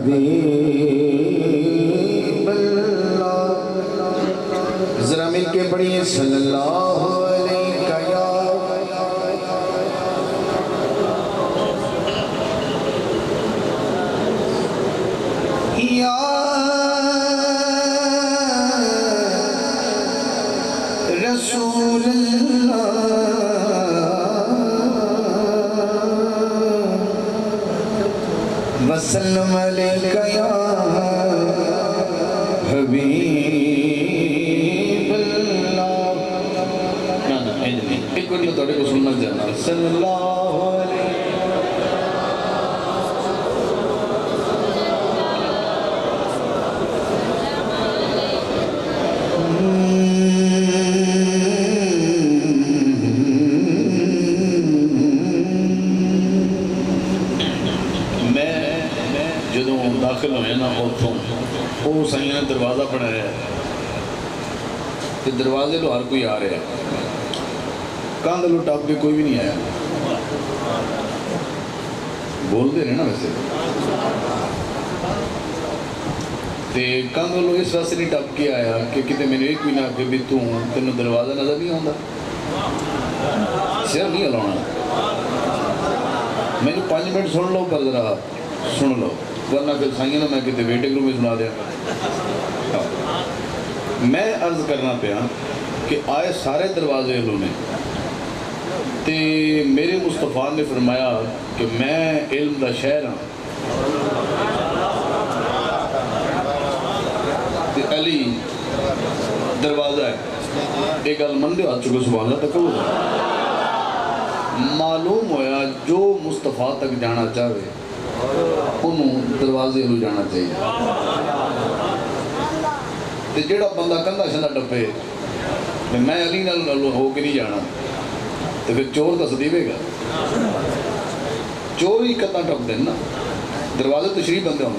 حبیب اللہ ذرا مل کے پڑھیے صلی اللہ علیہ یا رسول اللہ وسلم علیک یا حبیب اللہ نا ایک ویڈیو توڑے کو سننا جانا صلی اللہ علیہ داخل ہوئے نا اتوں وہ سائیں نے دروازہ بنایا تو دروازے لو ہر کوئی آ رہا ہے کاندھ لو ٹاپ کے کوئی بھی نہیں آیا بولتے رہے نا ویسے تے کاندھ لو اس واسطے نہیں ٹاپ کے آیا کہ کتے میں نے ایک بھی نہ کہ بھی تینوں دروازہ نظر نہیں آتا سر نہیں ہلانا میں نے 5 منٹ سن لو پر ذرا سن لو ورنہ پھر سائیں نا میں کہتے ویٹنگ روم میں سنا دیا میں عرض کرنا پیا کہ آئے سارے دروازے لو نے تے میرے مصطفیٰ نے فرمایا کہ میں علم دا شہر ہاں تے علی دروازہ ہے ایک المند ہاتھ چکے سبحان اللہ تک ہو معلوم ہویا جو مصطفیٰ تک جانا چاہے انہوں دروازے ہلو جانا چاہیے تے جیڑا بندہ کندہ شندہ ڈپے میں علی نہ ہو کے نہیں جانا تو پھر چور کا صدیبے گا چور ہی کتنا ٹپ دیں نا دروازے تو شریف بندے ہوں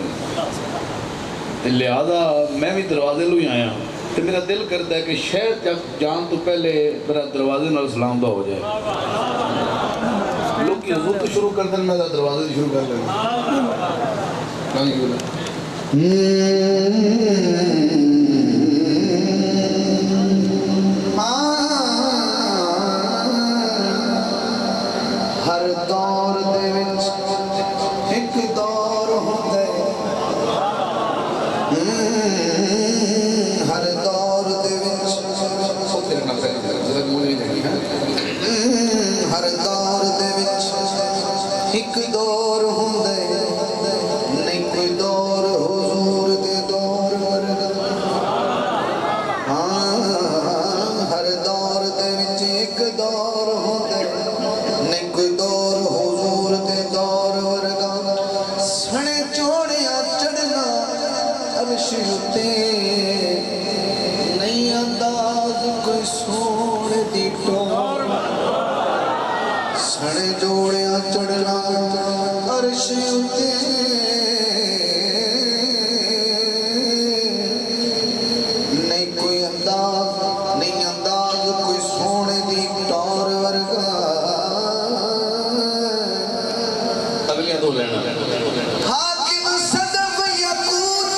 گے لہذا میں بھی دروازے لو ہی آیا تو میرا دل کرتا ہے کہ شہر جان تو پہلے میرا دروازے نال سلام دا ہو جائے لوگ کی حضور تو شروع کر دیں میں دروازے شروع کر لیں ہر دور دے وچ ایک دور ہوتا ہے ہر دور دے وچ ہر دور دے وچ ایک دور ہوتا ہے نہیں کوئی دور حضور دے دور ہاں ہر دور دے وچ ایک دور ہوتا ہے نہیں کوئی دور حضور دے دور ورگا سنے چوڑیا چڑھنا عرش اتے نہیں انداز کوئی سونے دی ٹور سنے جوڑیا چڑھنا عرش اتے نہیں کوئی انداز کوئی سونے دی ٹور ورگا اگلیاں دو لینا حاکم صدف یقون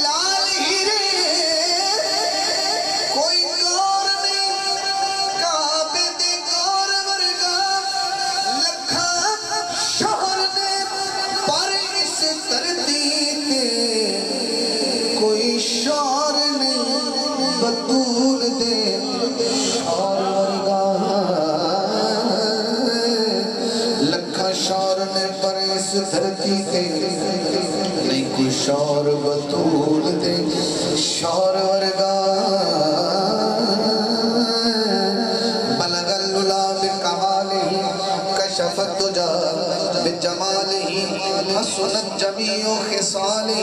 لال ہیرے کوئی گور نہیں کعبے دے گور ورگا لکھا شہر نے پر اس تردید کوئی شعر نہیں بطول دے شعر ورگا لکھا شعر نے پر اس دھرتی تے نہیں کوئی شعر بطول دے شعر ورگا بلغ الللا بکمالہ کشف الدجا بجمالہ حسنت جمیع خصالہ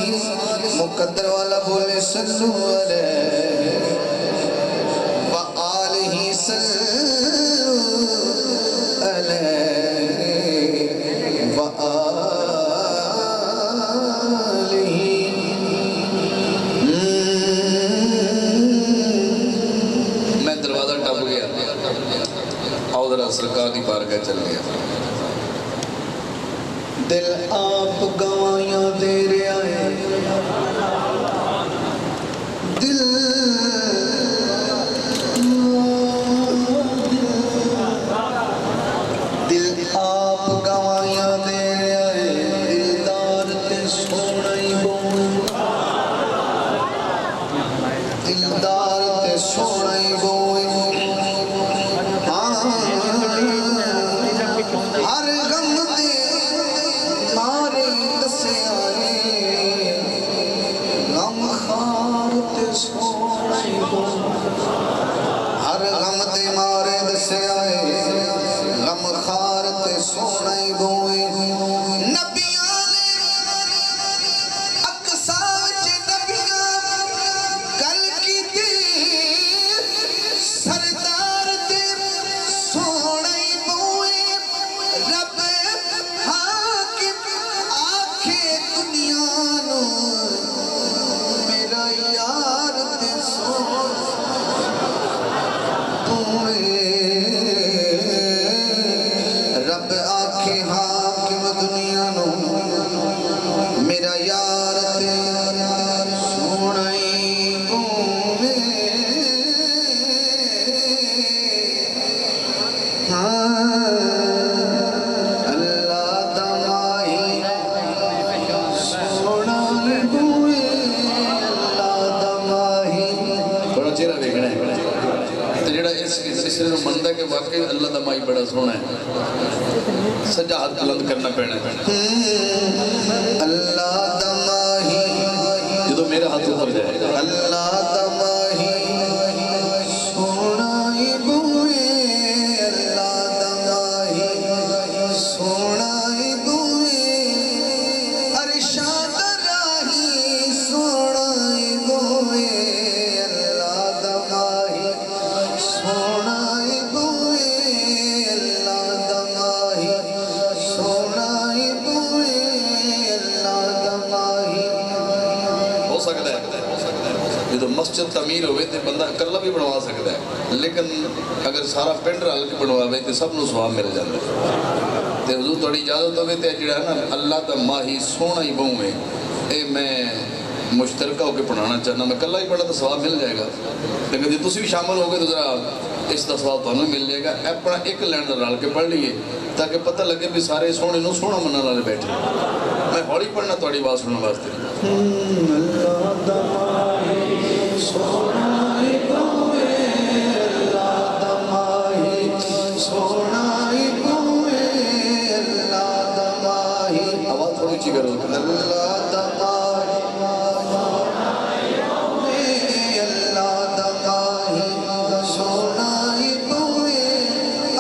مقدر والا بولے صلو علیہ وآلہ صلو علیہ وآلہ میں دروازہ ٹپ گیا آؤ ذرا سرکار کی بارگاہ چل گیا دل آپ گوائیاں دے رہا ہے دل آپ گوائیاں دے رہا ہے دلدار تے سونا ہی بول دلدار تے سونا ہی بول ہر غم دے مارے دسے آئے غم خار تے سونا ہی بول ہر غم دے مارے دسے آئے غم خار تے سونا ہی بول نبیاں نے اقصا وچ نبیاں گل کیتی سردار تے سونا ہی بول رب حاکم آکھے دنیا نو میرا یار تے سونا رب آکھے حاکم دنیا نو میرا یار تے سونا ہی ہووے اللہ دا ماہی سونا ہووے اللہ دا ماہی بڑا چہرہ دیکھنا ہے تو جڑا اس سلسلے میں منتا ہے کہ واقعی اللہ دا مائی بڑا سونا ہے سجا ہاتھ بلند کرنا پینا ہے اللہ دا ماہی جدو میرا ہاتھ اوپر جائے گا اللہ دا ماہی سونا ہی بوئے اللہ دا ماہی سونا ہی بوئے ارشاد راہی سونا ہی بوئے اللہ دا ماہی سونا ہی بوئے اللہ دا ماہی سونا ہی بوئے اللہ دا ماہی ہو سکتا ہے جدو مسجد تعمیر ہوئے تو بندہ اکلا بھی بنوا سکتا ہے لیکن اگر سارا پنڈ رل کے بنواوے تو سب نو ثواب مل جاتا ہے تو حضور تھوڑی اجازت ہوئے تو جڑا ہے نا اللہ دا ماہی سونا ہی بہوں میں اے میں مشترکہ ہو کے پڑھانا چاہنا میں کلا ہی پڑھا تو ثواب مل جائے گا لیکن جب تسی بھی شامل ہوگے تو ذرا اس دا ثواب تانوں مل جائے گا اپنا ایک لائن رل کے پڑھ لیے تاکہ پتہ لگے بھی سارے سونے نو سونا مننا والے بیٹھے میں ہولی پڑھنا تھوڑی بات سننے واسطے اللہ دا ماہی سونا ہی بوئے اللہ دا ماہی سونا ہی بوئے اللہ دا ماہی آواز تھوڑی اونچی کرو اللہ دا ماہی اللہ دا ماہی سونا ہی بوئے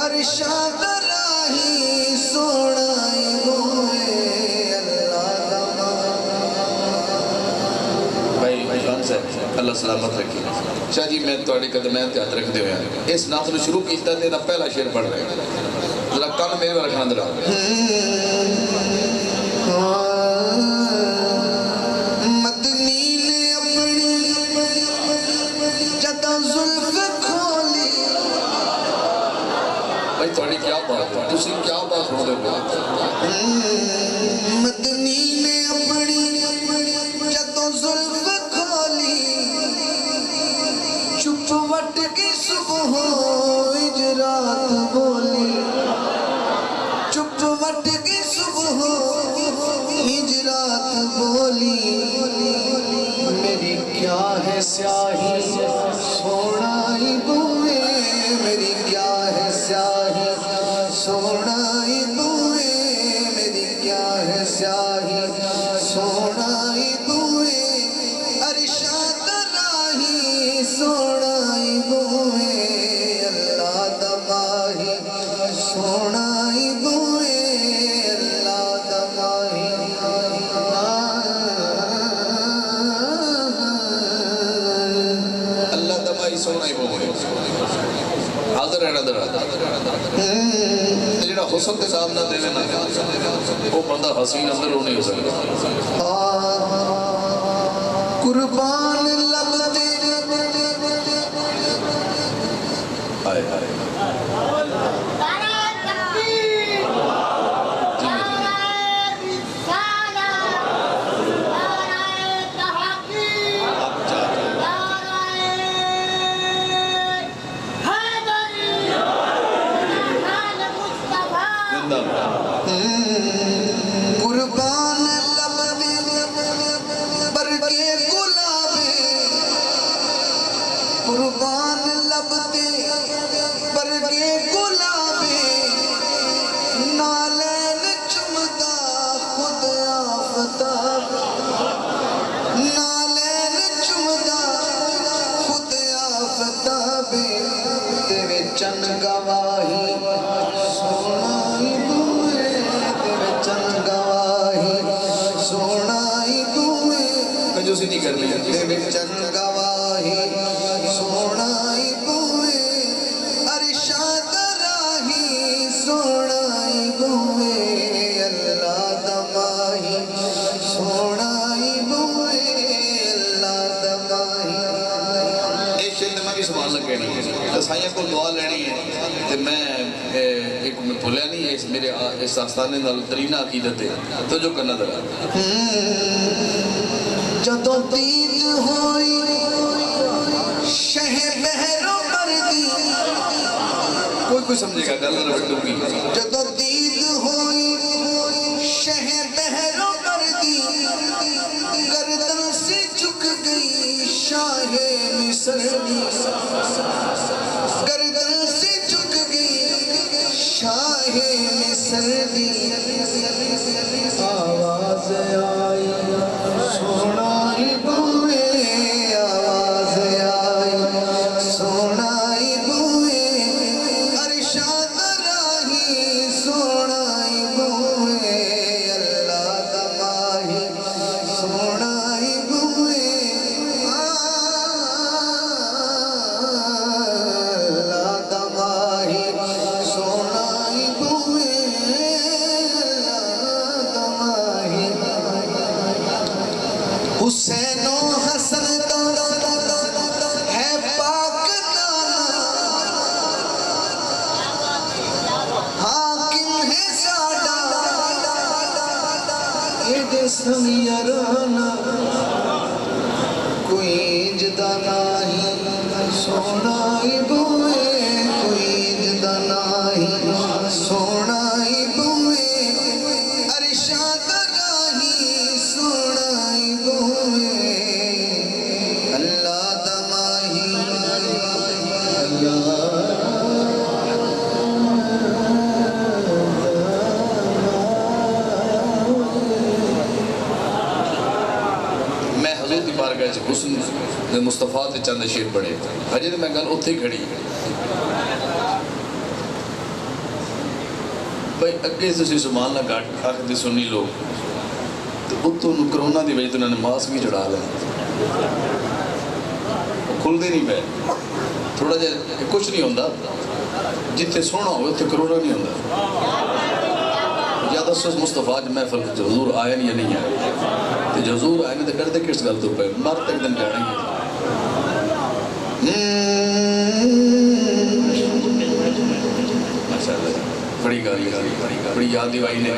ارشاد راہی سونا ہی بوئے اللہ دا بھائی خان صاحب اللہ سلامت رکھی شاہ جی میں تھوڑی قدمین تے ہاتھ رکھ دے ہوئے ہیں اس نعت نے شروع کیتا تے دا پہلا شعر پڑھ رہے ہیں ذرا کان میرے میں رکھنا دلا مدنی نے اپنی جدا زلف کھولی بھائی تھوڑی کیا بات ہے تسی کیا بات ہو دے ہوئے مدنی نے اپنی جدا زلف کھولی چپ وٹ کی صبح اجرات بولی چپ وٹ کی صبح ہجرات بولی میری کیا ہے سیاہی سونا ہی بوئے میری کیا ہے سیاہی سونا ہی بوئے میری کیا ہے سیاہی سونا ہی بوئے ارشاد راہی سونا ہی بوئے اللہ دا ماہی سونا ہی بوئے اللہ دا ماہی اللہ دا مائی سونا ہی بہو ہے حاضر ہے نظر جڑا حسن کے ساتھ نہ دے نا وہ بندہ حسین اندر ہو نہیں ہو سکتا قربان لگتے آئے ਤੁਸੀਂ ਨਹੀਂ ਕਰਨੀ ਤੇ ਵਿਚਨ ਗਵਾਹੀ ਸੋਹਣਾਈ ਬੂਏ ਅਰਸ਼ਾਦ ਰਾਹੀ ਸੋਹਣਾਈ ਬੂਏ ਅੱਲਾ ਦਮਾਹੀ ਸੋਹਣਾਈ ਬੂਏ ਅੱਲਾ ਦਮਾਹੀ ਇਹ ਸ਼ਬਦ ਮੈਂ ਵੀ ਸਵਾਲ ਲੱਗੇ ਨਹੀਂ ਸਾਈਆਂ ਕੋਲ ਦੁਆ ਲੈਣੀ ਹੈ ਤੇ ਮੈਂ ایک میں بھولیا نہیں ہے میرے اس آستانے نال ترین عقیدت ہے تو جو کرنا ذرا جدو دید ہوئی شہ بہروں پردی کوئی سمجھے گا گل ربٹوں کی جدو دید ہوئی شہ بہروں پردی گردن سے جھک گئی شاہ مصر گردن سے جھک گئی شاہ مصر دی آواز آئی سونائی بوئے آواز آئی سونائی بوئے ارشاد راہی سونائی بوئے اللہ دماہی سونائی بوئے اللہ دماہی سونائی بوئے حسین و حسن ہے پاک دانا حاکم ہے ساڈا ایڈے سمیرانا کوئی جدا نہیں سونائی بوئے کوئی جدا نہیں سونائی بوئے ارشاد راہی سونائی بوئے اللہ دماہی اللہ میں حضور دی بارگاہ چ حسن دے مصطفیٰ تے چند شیر پڑھے ہجے تے میں گل اتھے ہی کھڑی بھائی اگے تسی سبحان اللہ گھٹ آکھدے سنی لوگ تے اتوں نو کرونا دی وجہ تے انہاں نے ماسک بھی چڑھا لے کھلدے نہیں پے تھوڑا جہا کچھ نہیں ہوندا جتھے سونا ہوئے اتھے کرونا نہیں ہوندا یا دسو مصطفیٰ جو محفل جو حضور آئے یا نہیں آئے تو جو حضور آئے نہیں تو ڈردے کس گل تو پہ مر تک دن جانے گے ماشاءاللہ بڑی گالی بڑی یاد دیوائی نے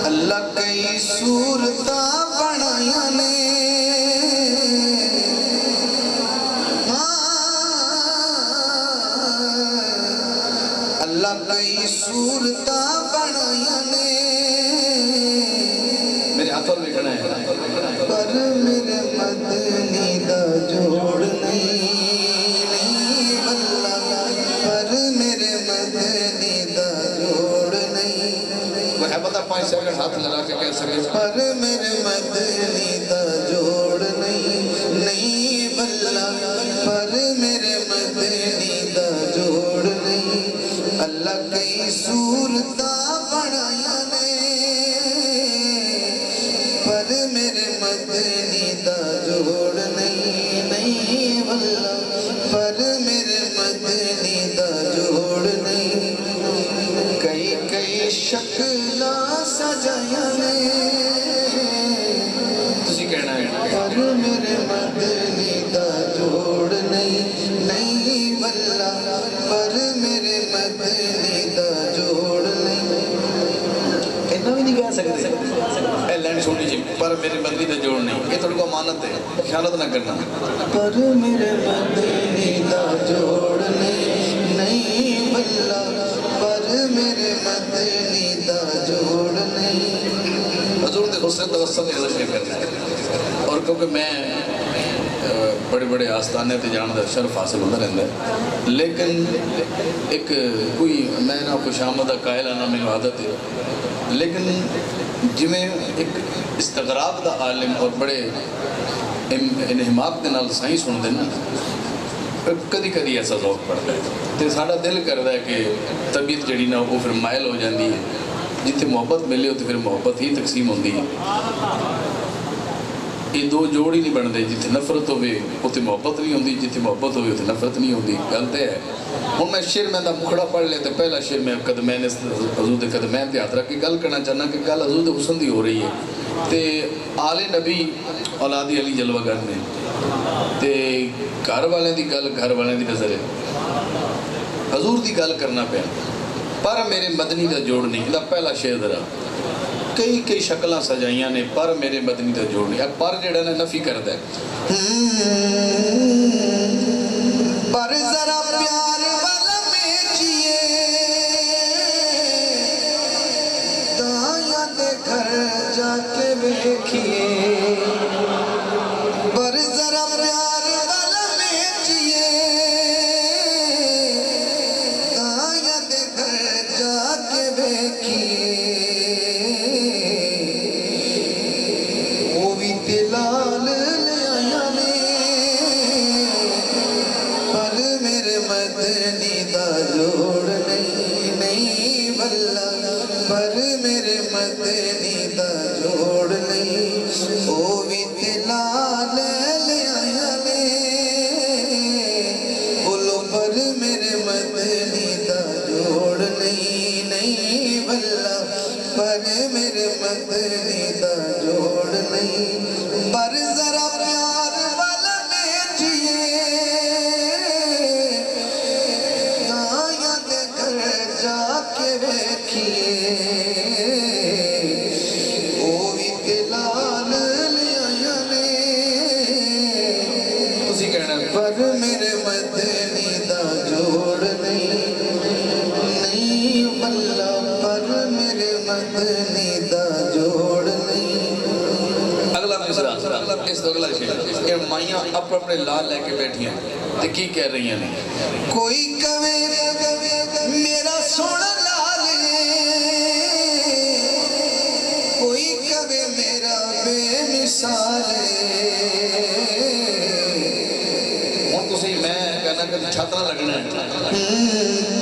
اللہ کئی صورتاں بنائیاں نے اللہ کئی صورتاں بنائیاں نے میرے ہاتھوں میں کھڑا ہے پر میرے مدنی دا جوڑ نہیں پر میرے مدنی دا جوڑ نہیں وہ ہے پتہ 5 سیکنڈ ہاتھ لگا کے کہہ سکے پر میرے مدنی دا جوڑ نہیں بلّہ پر میرے مدنی دا جوڑ نہیں اللہ کئی صورتاں بنائیاں نے پر میرے مدنی دا جوڑ نہیں بلّہ پر میرے مدنی دا جوڑ نہیں کئی شکلاں سجائیاں نے تسی کہنا ہے پر میرے مدنی دا جوڑ نہیں بلّہ پر میرے مدنی دا جوڑ نہیں اتنا بھی نہیں کہہ سکتے اے لینڈ چھوڑی جی پر میرے مدنی دا جوڑ نہیں یہ تھوڑی کو امانت ہے خیانت نہ کرنا پر میرے مدنی دا جوڑ نہیں بلّہ پر میرے مدنی دا جوڑ نہیں حضور دے حسن توسط میں ذکر کرنا ہے اور کیونکہ میں بڑے بڑے آستانے تے جان دا شرف حاصل ہوتا رہتا ہے لیکن ایک کوئی میں نہ خوش آمدہ قائل آنا میں عادت ہے لیکن جی میں ایک استغراب دا عالم اور بڑے انہماق دے نال صحیح سن دینا کدی کدی ایسا ذوق پڑتا ہے تو ساڑا دل کرتا ہے کہ طبیعت جڑی نا وہ پھر مائل ہو جاندی ہے جتنے محبت ملے تو پھر محبت ہی تقسیم ہوتی ہے. یہ دو جوڑ ہی نہیں بنتے. جتنے نفرت ہوئے اتنے محبت نہیں ہوتی, جتنے محبت ہوئے اتنے نفرت نہیں ہوتی. گل تو ہے. ہوں میں شعر میں مکھڑا پڑھ لیا تو پہلا شعر میں قدمین حضور دے قدمین تے ہاتھ رکھ کے گل کرنا چاہنا کہ گل حضور دے حسن دی ہو رہی ہے. تے آل نبی اولاد علی جلوہ گر نے تے گھر والے دی گل گھر والے دی نظر ہے. حضور دی گل کرنا پیا پر میرے مدنی دا جوڑ نہیں. دا پہلا شعر ذرا کئی شکلیں سجائیاں نے پر میرے مدنی دا جوڑ نہیں. پر جڑا نے نفی کردا ہے. پر ذرا پیار والا میچیے دایاں دے گھر جا کے ویکھیے. پر ذرا پیار والا میچیے دایاں دے گھر جا کے ویکھیے. وہ بھی تلال لے آیا نے پر میرے مدنی دا جوڑ نہیں واللہ. پر میرے مدنی دا جوڑ نہیں. وہ بھی تلال لے آیا نے بولو پر میرے مدنی دا جوڑ نہیں واللہ. پر میرے مدنی دا جوڑ نہیں. پر ذرا پیار والا میچیے دایاں دے گھر جا کے ویکھیے. وہ بھی تلال لے آیا نے تسی کہنا ہے پر میرے مدنی دا جوڑ نہیں واللہ. پر میرے مدنی دا جوڑ نہیں. اگلا مصرع اس تو اگلا شعر کہ مائیاں اپنے لال لے کے بیٹھی ہیں تو کی کہہ رہی ہیں. کوئی کہے میرا سونا لال ہے, کوئی کہے میرا بے مثال ہے. ہوں تسی میں کہنا کہ چھاتنا لگنا ہے.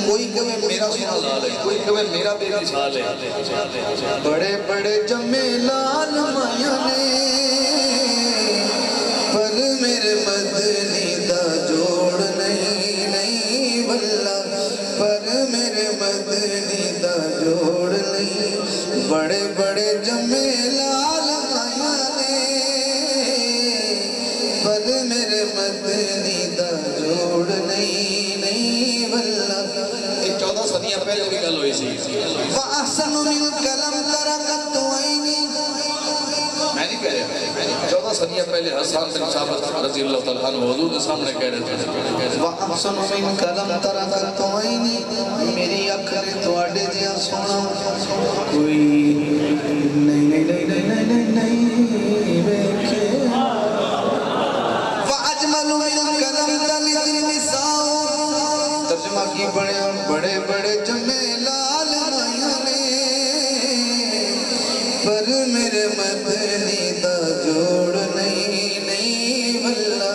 کوئی کہے میرا سونا لال ہے, کوئی کہے میرا بے مثال ہے. بڑے بڑے جمے لال مایا نے پر میرے مدنی دا جوڑ نہیں واللہ. پر میرے مدنی دا جوڑ نہیں. بڑے بڑے جمے لال مایا نے پر میرے مدنی دا جوڑ نہیں واللہ. یہ 14 صدیاں پہلے بھی گل ہوئی سی. وَأَحْسَنُ مِنْكَ لَمْ تَرَ قَطُّ عَيْنِي. میں نہیں کہہ رہا 14 صدیاں پہلے حسان بن ثابت رضی اللہ تعالیٰ عنہ حضور کے سامنے کہہ رہے تھے وَأَحْسَنُ مِنْكَ لَمْ تَرَ قَطُّ عَيْنِي. میری اکھ نے تواڈے جیا سونا کوئی نہیں ویکھے. وَأَجْمَلُ مِنْكَ لَمْ تَلِدِ النِّسَاءُ. ترجمہ کی بڑے بڑے جمے لال مایا نے پر میرے مدنی دا جوڑ نہیں واللہ.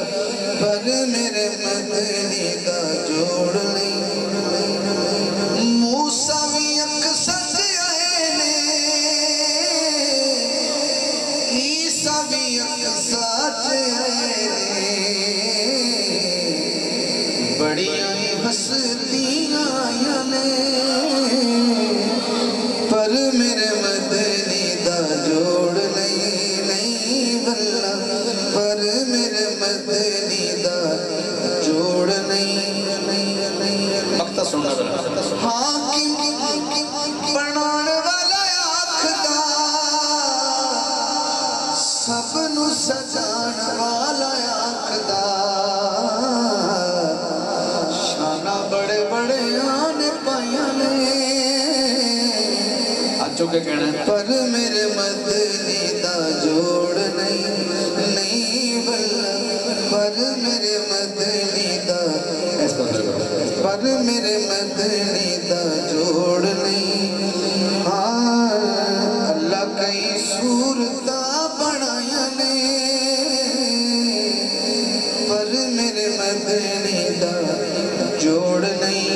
پر میرے مدنی دا جوڑ نہیں. موسیٰ بھی اک سچ آئے نے عیسیٰ بھی اک سچ آئے نے. بڑیاں ہستیاں آیا نے پر میرے مدنی دا جوڑ نہیں واللہ. پر میرے مدنی دا جوڑ نہیں. مقطع سننا ذرا. حاکم بنان والا آکھدا سب نو سجان والا آکھدا. شانہ بڑے بڑے آنے پائیاں نے آجو کے کہنا ہے پر میرے مدنی دا جوڑ نہیں واللہ. پر میرے مدنی دا پر میرے مدنی دا جوڑ نہیں. ہاں اللہ کئی صورتاں بنایا نے پر میرے مدنی دا جوڑ نہیں.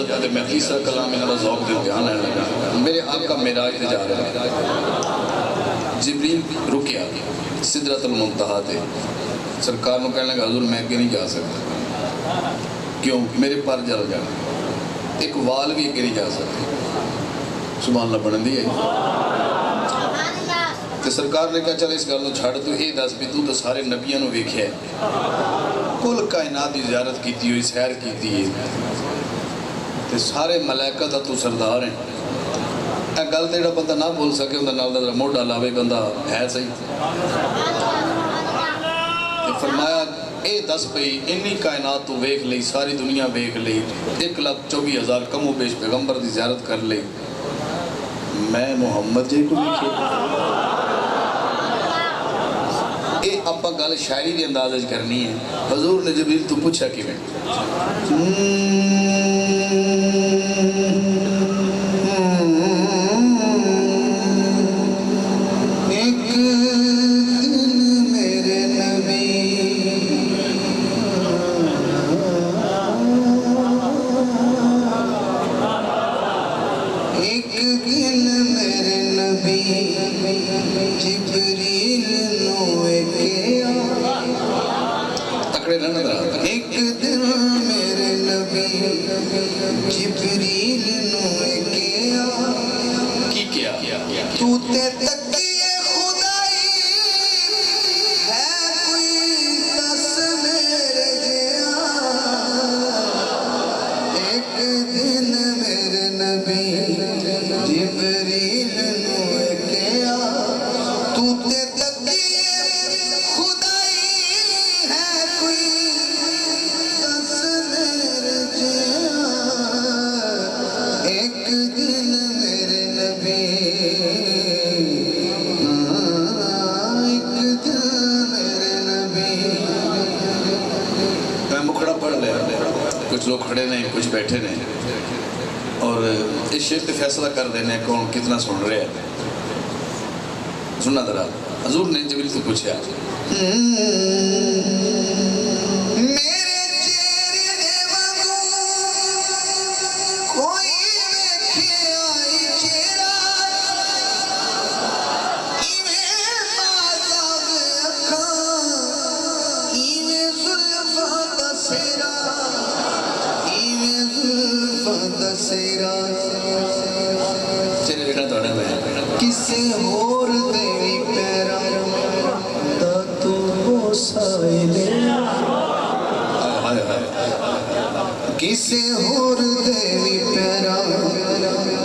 اجازت ہے میں تیسرا کلام انہوں ذوق دے بیان لینے لگا میرے آقا معراج تے جا رہے ہیں جبریل رکیا سدرۃ المنتہا تے سرکار نے کہنے لگا حضور میں اگے نہیں جا سکتا کیوں میرے پر جل جانا ایک وال بھی اگے نہیں جا سکتے سبحان اللہ بڑھن دی ہے تے سرکار نے کہا چل اس گل نو چھڑ تو اے دس بھی تو سارے نبیوں نو ویکھیا ہے کل کائنات دی زیارت کیتی ہوئی سیر کیتی ہے تے سارے ملائکہ دا تو سردار ہیں اے گل تے جڑا بندہ نہ بول سکے اوندا نال دا موڈا لاوے بندہ ہے صحیح تے فرمایا اے دس پئی انی کائنات تو ویکھ لئی ساری دنیا ویکھ لئی 1,24,000 کم و بیش پیغمبر دی زیارت کر لئی میں محمد جی کو لکھے اے اپا گل شاعری دی انداز کرنی ہے حضور نے جبریل تو پوچھا کی میں کچھ لوگ کھڑے نہیں کچھ بیٹھے نہیں اور اس شعر پہ فیصلہ کر دینے کون کتنا سن رہے ہیں سننا ذرا حضور نے جبریل سے پوچھا کسے ہور دیوی پیرا دا تو بوسائلے کسے ہور دیوی پیرا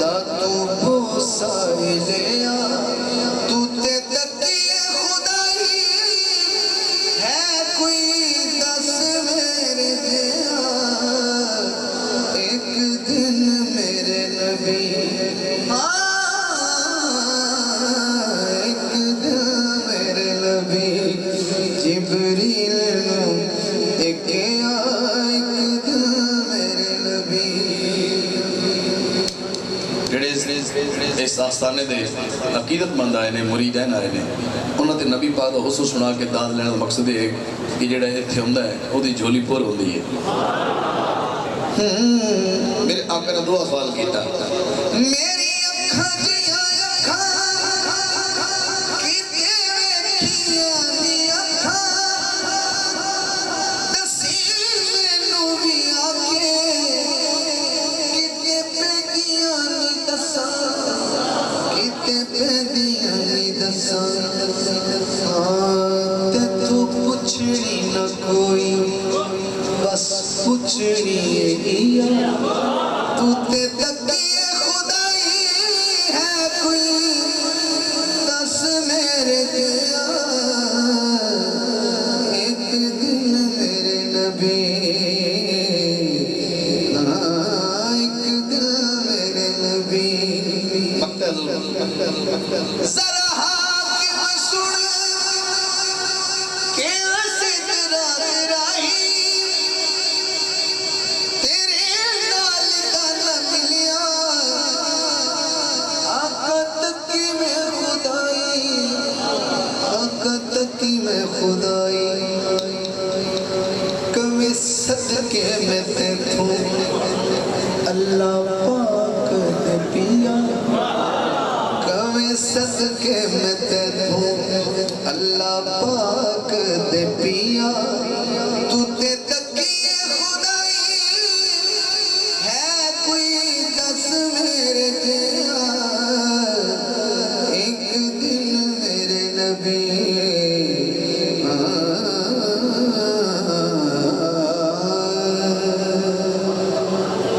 دا تو بوسائلے تو تے تکیے خدائی ہے کوئی دس میرے دیا ایک دن میرے نبی اس آستانے دے عقیدت مند آئے نے مریدین آئے نے انہوں نے نبی پاک دا حسن سنا کے داد لینا مقصد ہے کہ جڑا اتھے ہوندہ ہے وہ دی جھولی پور ہوندی ہے میرے آقا نے دعا سوال کیتا میری اکھا جیا اکھا کتے ویکھیا دی اکھا نصیب مینو بھی آکے کتے پہ گیا نی دسا کتے پہ دیا نی دسا تے تو پوچھنی نہ کوئی بس پوچھنی ہے تو تے تکیے خدائی ہے کوئی دس میرے دیا ایک دن میرے نبی ایک دن میرے نبی ذرا حاکم سن کہ سدرا تراہی تیرے نال دا نہ ملیا آقا تکی میں خدائی آقا تکی میں خدائی کبھی صدقے میں تے تھوں اللہ دے پیا تو تے تکیے خدائی ہے کوئی دس میرے جیا ایک دن میرے نبی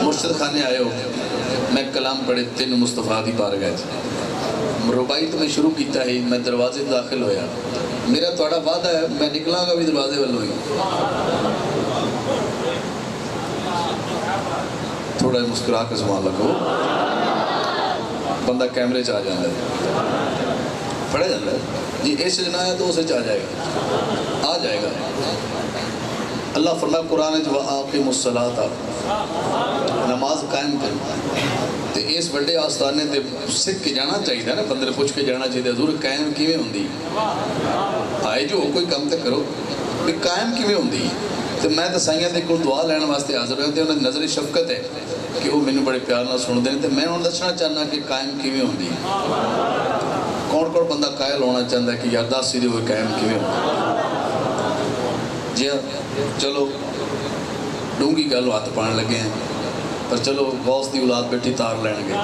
مرشد خانے آئے ہو میں کلام پڑھے 3 مصطفیٰ دی بار گئے ربائی تو میں شروع کیتا ہی میں دروازے داخل ہویا میرا توڑا وعدہ ہے میں نکلاں گا بھی دروازے والوں ہی تھوڑا مسکرا کے سبحان لگو بندہ کیمرے چاہ جاندہ ہے پڑھا جاندہ ہے جی ایسے جنا آیا تو اسے چاہ جائے گا آ جائے گا اللہ فرمائے قرآن ہے جو وَآقِمُ الصَّلَاةَ نماز قائم کرو تو اس بڑے آستانے تے سکھ کے جانا چاہیے تھا نا بندر پوچھ کے جانا چاہیے حضور قائم کیویں ہوندی آئے جو کوئی کم تے کرو کہ قائم کیویں ہوندی تو میں تو سائیاں دے کو دعا لینے واسطے حاضر ہوئے انہیں نظر شفقت ہے کہ وہ میں بڑے پیار نہ سن دیں تو میں انہوں دسنا چاہنا کہ قائم کیویں ہوندی کون کون بندہ قائل ہونا چاہتا ہے کہ یار 10 سیدھے ہوئے قائم کیویں ہوندی جی چلو ڈونگی گل ہاتھ پان لگے ہیں پر چلو غوث دی اولاد بیٹھی تار لین گے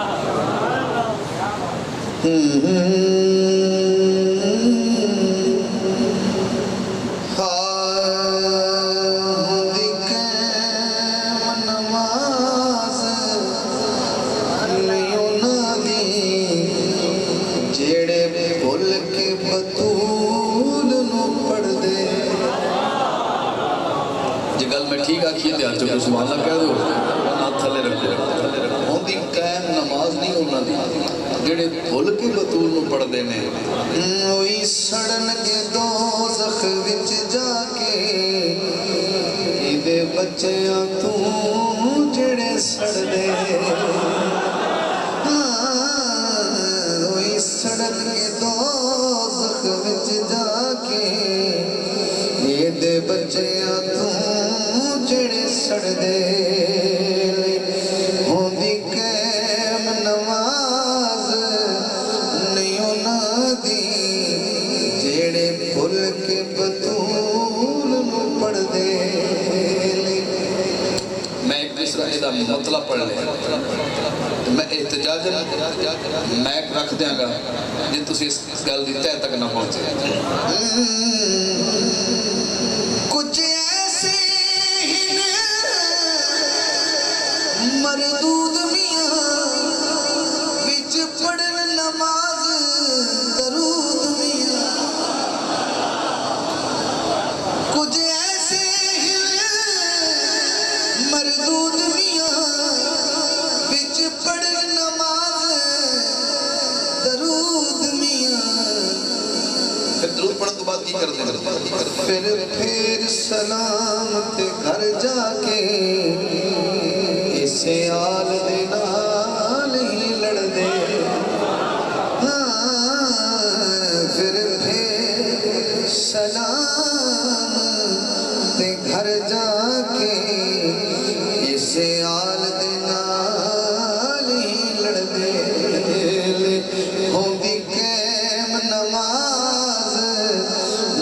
ٹھیک آکھیے دیا چکو سبحان اللہ کہہ دو نہ تھلے رکھو ہون دی قائم نماز نہیں ہونا دی جڑے بھول کے بطول نو پڑھ دینے وہی سڑن کے دوزخ وچ جا کے ایدے بچیاں تو جڑے سڑ دے وہی سڑن کے دوزخ وچ جا کے ایدے بچیاں تو جڑے سڑ دے ہوندی قائم نماز نہیں ہونا دی جڑے بھول کے بطول نو پڑھ دے میں ایک دوسرا ایدہ مطلب پڑھ لے میں احتجاج میک رکھ دیاں گا جن تسی اس گل دی تہ تک نہ پہنچے کچھ ایسے مردود میاں وچ پڑھن نماز درود میاں کچھ ایسے مردود میاں وچ پڑھن نماز درود میاں پھر درود پڑھن تو بعد کی کر دیں پھر سلام تے گھر جا کے اسے آل دے نال ہی لڑ دے پھر سلام تے گھر جا کے اسے آل دے نال ہی لڑ دے ہوندی قائم نماز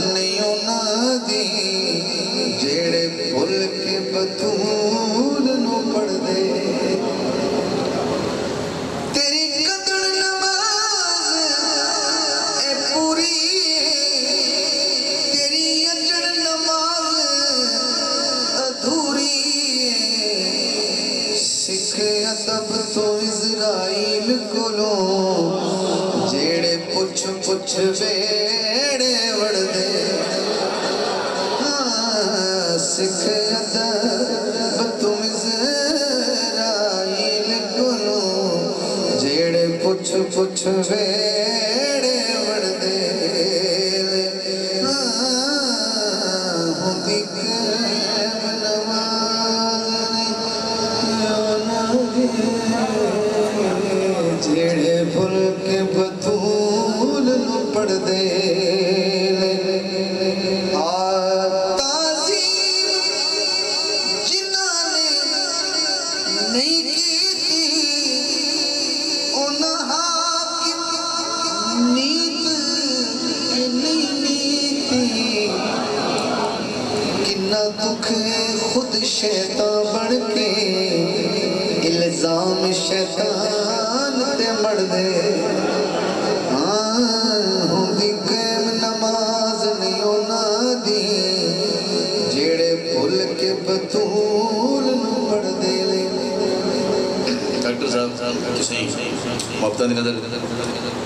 نہیں ہونا دی جڑے بھول کے بطول نو پڑھ دے تیری قدر نماز اے پوری تیری اجڑ نماز ادھوری سکھ ادب تو اسرائیل کولوں جڑے پچھ پچھ ویڑے وڑ دے سکھ ادب تو اسرائیل کولوں جڑے پچھ پچھ ویڑے وڑ دے ہوندی قائم نماز جڑے بھول کے بطول نو پڑھ دے تعظیم جنہاں نے نہیں کیتی انہاں حاکم نیت نہیں نیتی کنا دکھ خود شیطان بن کے الزام شیطان تے مڑ دے ہوندی قائم نماز نہیں ہونا دی جیڑے بھول کے بطول نو پڑھ دے لے ڈاکٹر صاحب صحیح محبتہ دی نظر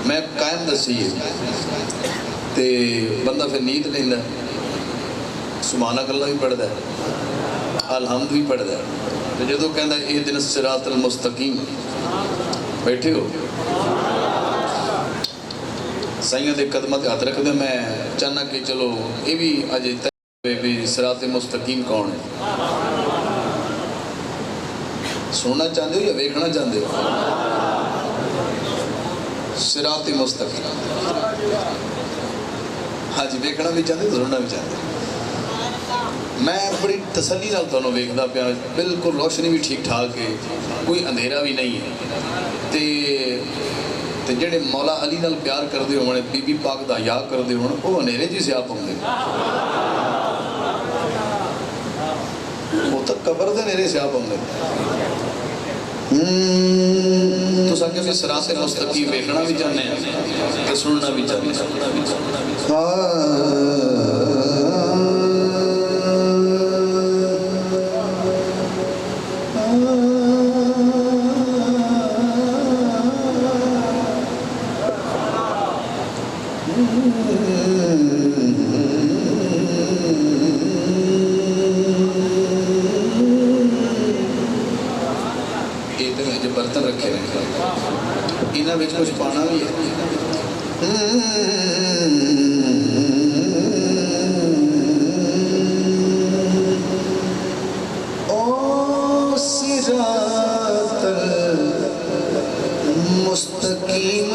میں قائم دسی ہے تے بندہ پھر نیند لیندہ ہے سبحانک اللہ بھی پڑھتا ہے الحمد بھی پڑھتا ہے تو جدو کہندہ اہدنا الصراط المستقیم بیٹھے ہو سائیاں دے قدمت ہاتھ رکھ دے میں چاہنا کہ چلو یہ بھی آج بھی صراط مستقیم کون ہے سننا چاہتے ہو یا ویکھنا چاہتے ہو صراط مستقیم ہاں جی ویکھنا بھی چاہتے تو سننا بھی چاہتے میں بڑی تسلی نال تانوں ویکھدا پیا بالکل روشنی بھی ٹھیک ٹھاک ہے کوئی اندھیرا بھی نہیں ہے تے جڑے مولا علی نال پیار کردے ہونے بی بی پاک دا یا کردے ہونے وہ اندھیرے جی سے آپ ہوندے وہ تک قبر دے اندھیرے سے آپ ہوندے تو سکے میں صراط مستقیم ویکھنا بھی چاہنے ہیں تے سننا بھی چاہنے ہیں برتن رکھے رہے انہاں وچ کچھ پانا بھی ہے او صراط المستقیم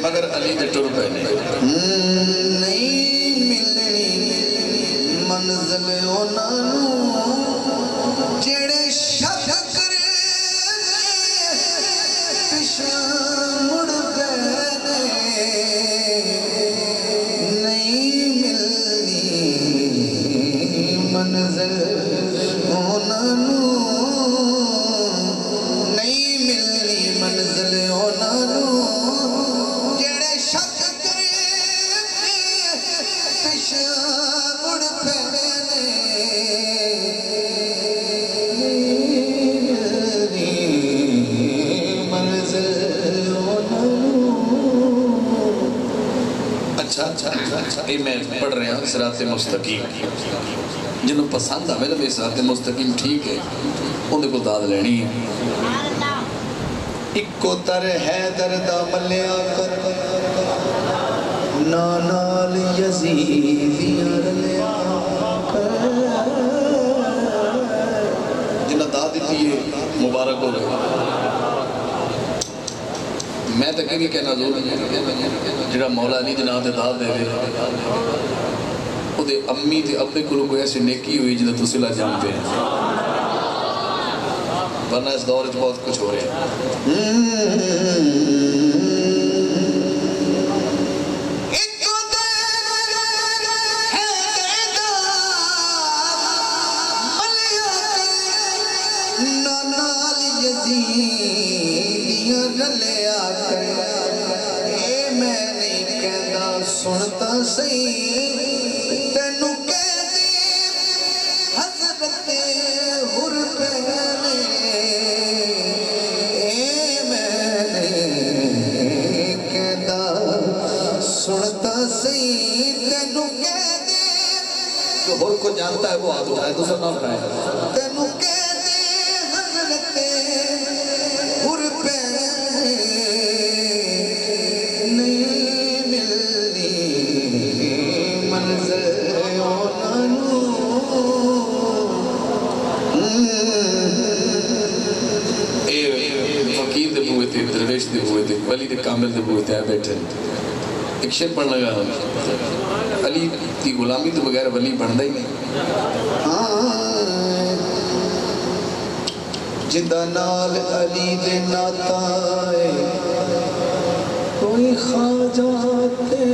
مگر علی دے ٹر پہ نہیں ملنی منزل انہوں جڑے شک کرے پیچھے مڑ پینے نہیں ملنی منزل انہوں نہیں ملنی منزل انہوں اچھا یہ میں پڑھ رہے ہیں صراط مستقیم جنہوں پسند آئے تو صراط مستقیم ٹھیک ہے انہیں کو داد لینی ہے اکو تر حیدر دا ملیا کر نانال یزیدیاں رلیا کر جنہ داد دیتی ہے مبارک ہو گئے میں تک بھی کہنا ضرور جڑا مولا علی دے نام تے داد دے دے وہ دے امی تے ابے کو کوئی ایسی نیکی ہوئی جنہیں تو صلح جانتے ہیں ورنہ اس دور میں بہت کچھ ہو رہے ہیں سنتا صحیح تینوں کہہ دی حضرت حر پہلے میں نہیں کہتا سنتا صحیح تینوں کہہ دی جو حر کو جانتا ہے وہ آج اٹھائے دوسرا نام اٹھائے تینوں کہہ دی حضرت حر پہلے درویش دے ہوئے تھے ولی دے کامل دے ہوئے تھے بیٹھے ایک شعر پڑھنے لگا علی کی غلامی تو بغیر ولی بنتا ہی نہیں جدہ نال علی دے ناتائے کوئی خواجاتے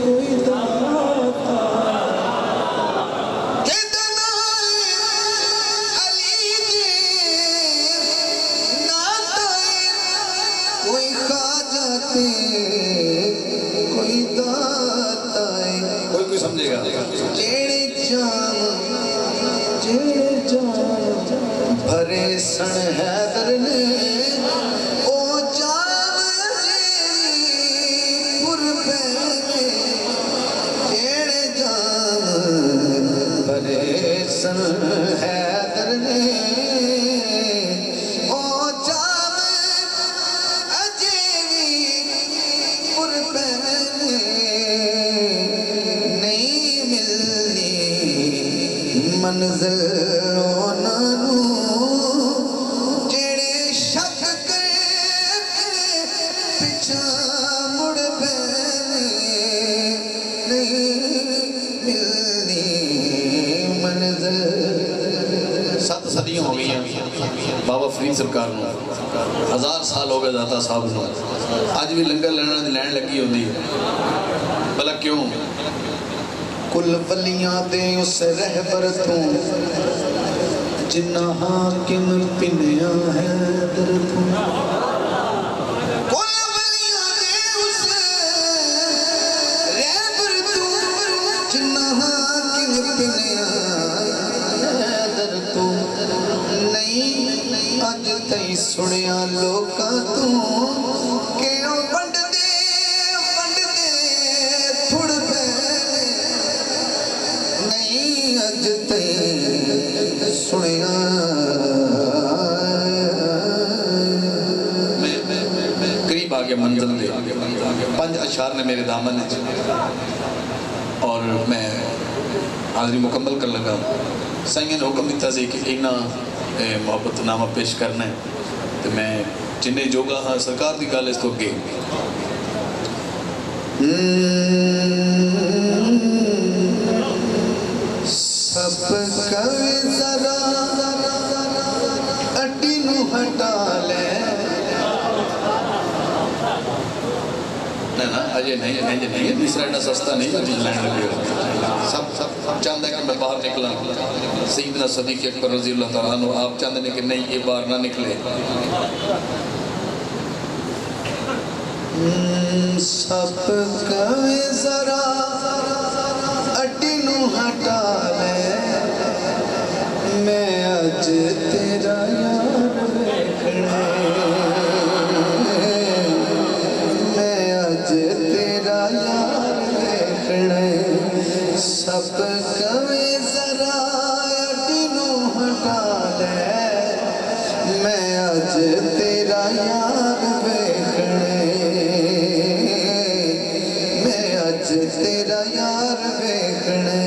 کوئی داتا جدہ نال علی دے ناتائے کوئی خواجاتے کوئی داتائے کوئی سمجھے گا جیڑے جان بھرے سن حیدر نے او جان جی پر پہنے جیڑے جان بھرے سن حیدر نے او جان اجیوی پر پہنے نہیں ملنی منزل ہو گئی ہیں بابا فرید سرکار نو 1000 سال ہو گئے داتا صاحب نو آج بھی لنگر لین لگی ہوتی بھلا کیوں کل ولیاں دے اس رہبر تو جنہ حاکم پنیا ہے در تو کل ولیاں دے اس رہبر تو جنہ حاکم پنیا ہے در تو نہیں اج تئی سنیا لوکاں تو کہ او ونڈ دے تھوڑ پہ نہیں اج تئی سنیا قریب آگے منزل دے 5 اشعار نے میرے دامن ہے اور میں حاضری مکمل کر لگا سائیں نے حکم دیتا سی کہ اینا محبت نامہ پیش کرنا ہے تو میں جنہیں جوگا ہاں سرکار دی گال اس کو گے سب کوئی ذرا اٹی نو ہٹا لے نا اجے نہیں دوسرا ایڈا سستا نہیں جو چیز لین لگے سب چاہتا ہے کہ میں باہر نکلا سیدنا صدیق اکبر رضی اللہ تعالیٰ عنہ آپ چاہتے ہیں کہ نہیں یہ باہر نہ نکلے سب کوئی ذرا اٹی نو ہٹا لے میں اج تیرا یار ویکھنے میں اج تیرا یار ویکھنے سب کوئی ذرا اٹی نو ہٹا لے میں اج تیرا یار ویکھنے میں اج تیرا یار ویکھنے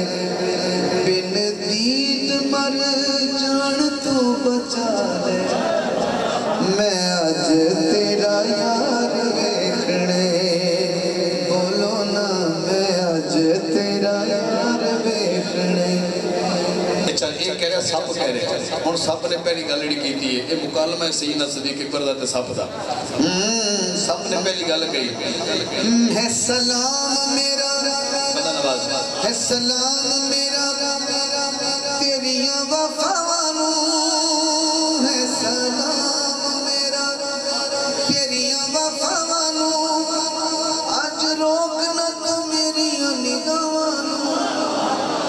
بن دید مر جان تو بچا لے میں اج تیرا یار ویکھنے بولو نا میں اج تیرا یار ویکھنے اچھا یہ کہہ رہا سب کہہ رہے ہیں اور سب نے پہلی گل جڑی کیتی ہے یہ مکالمہ ہے سیدنا صدیق اکبر دا تے سب دا سب نے پہلی گل کہی ہے سلام میرا بندہ نواز ہے سلام میرا تیریاں وفاوانو ہے سلام میرا تیریاں وفاوانو آج روکنا تو میریاں نگاہانو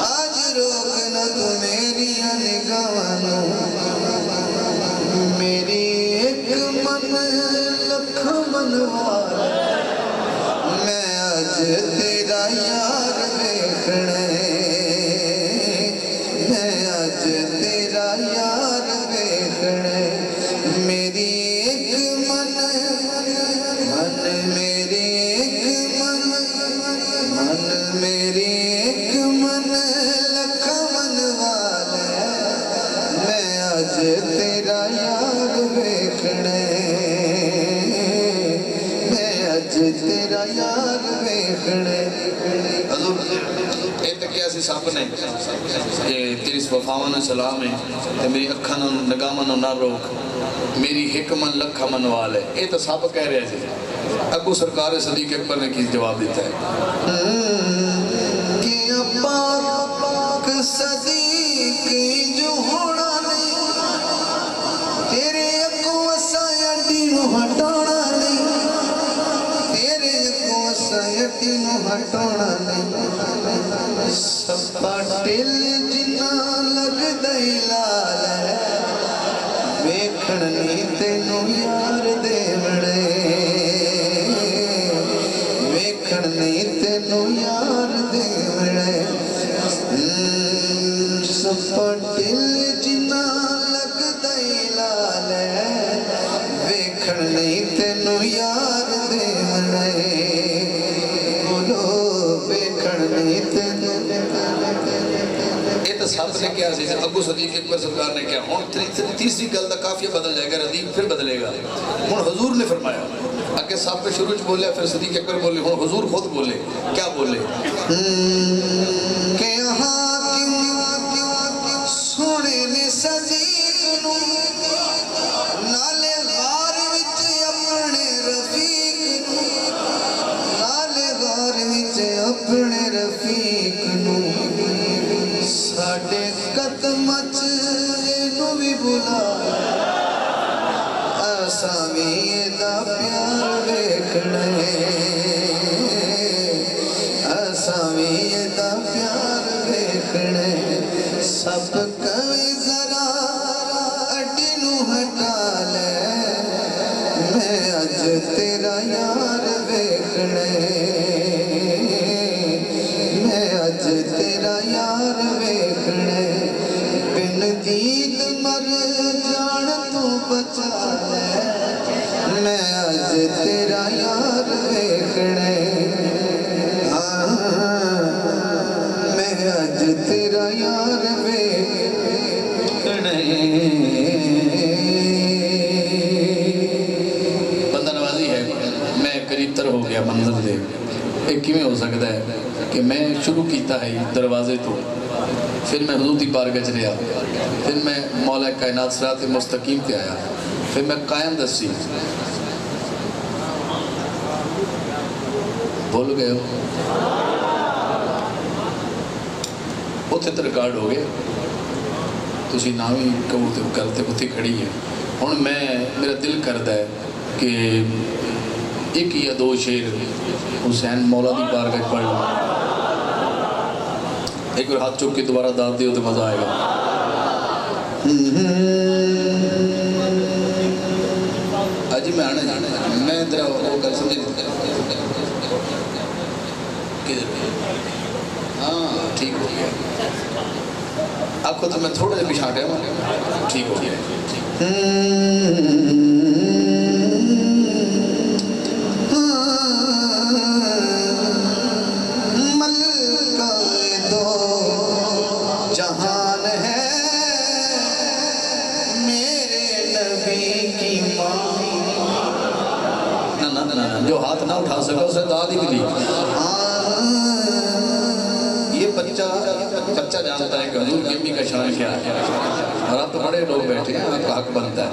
آج روکنا تو میریاں نگاہانو میری ایک من لکھ منوار میں آج تیرا یار ویکھنے میں آج تیرا یار ویکھنے میری ایک من میری ایک من میری ایک من لکھ من والے میں آج تیرا یار ویکھنے تیرا یار ویکھنے حضور اے تے کیا سی سب نے کہ تیری وفاواں نو سلام ہے تے میری اکھاں نو نگاہاں نو نہ روک میری حکمن لکھا منوال ہے اے تو سب کہہ رہے جی اگو سرکار صدیق اکبر نے کی جواب دیتا ہے کہ پاک صدیق جو ہونا نہیں تیرے اگو اسایٹی نو ہٹانا نہیں تیرے اگو اسایٹی نو ہٹانا نہیں سپا ٹل جنا لگ دئی لال ہے ویکھن نہیں تینو یار دیوڑے ویکھن نہیں تینو یار دیوڑے سپا ٹل جنا لگ دئی لال ہے ویکھن نہیں تینو یار دیوڑے بولو ویکھن نہیں تینو یہ تو سب نے کیا سی ابو صدیق اکبر سرکار نے کیا ہوں تیسری گل کا کافیہ بدل جائے گا ردیف پھر بدلے گا ہوں حضور نے فرمایا اگے سب پہ شروع بولے پھر صدیق اکبر بولے ہوں حضور خود بولے کیا بولے کہ سونے نے صدیق نو نالے غار وچ اپنے رفیق نو نالے غار وچ اپنے رفیق نو ساڈے قدم چ اینو بھی بلا اساں وی دا پیار ویکھنے اساں وی دا پیار ویکھنے سب کوئی ذرا اڈی نو ہٹا لے میں اج تیرا یار ویکھنے میں اج تیرا یار ویکھنے بن دید مر جان تو بچا لے میں اج تیرا یار ویکھنے میں اج تیرا یار ویکھنے بندہ نوازی ہے میں قریب تر ہو گیا منزل دے ایک کیویں ہو سکتا ہے کہ میں شروع کیتا ہے دروازے تو پھر میں حضور دی بارگاہ چ رہا پھر میں مولا کائنات صراط مستقیم تے آیا پھر میں قائم دسی بھول گئے ہو اتنے تو ریکارڈ ہو گئے تسی نہ بھی کہو کرتے اتنے کھڑی ہے ہوں میں میرا دل کرتا ہے کہ ایک یا دو شعر حسین مولا دی بارگاہ پڑھ لوں ایک بار ہاتھ چوک کے دوبارہ داد دیو تو مزہ آئے گا آجی میں آنے جانا میں تیرا وہ کر سمجھے کدھر ہاں ٹھیک ہو گیا آپ کو تو میں تھوڑا جا پیچھے ہٹیا ہوں ٹھیک ہو گیا جہان ہے میرے نبی کی ماں نہ جو ہاتھ نہ اٹھا سکا اسے داد ہی ملی یہ بچہ جانتا ہے کہ حضور کی امی کا شان کیا ہے اور آپ تو بڑے لوگ بیٹھے ہیں آپ کا حق بنتا ہے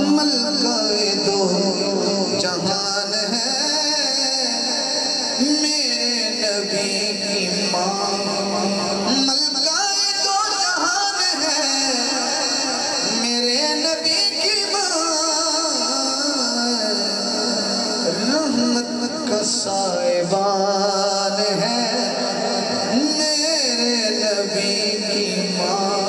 ملکہ دو جہان ہے میرے نبی کی ماں ملکہ دو جہان ہے میرے نبی کی ماں رحمت کا سائبان ہے میرے نبی کی ماں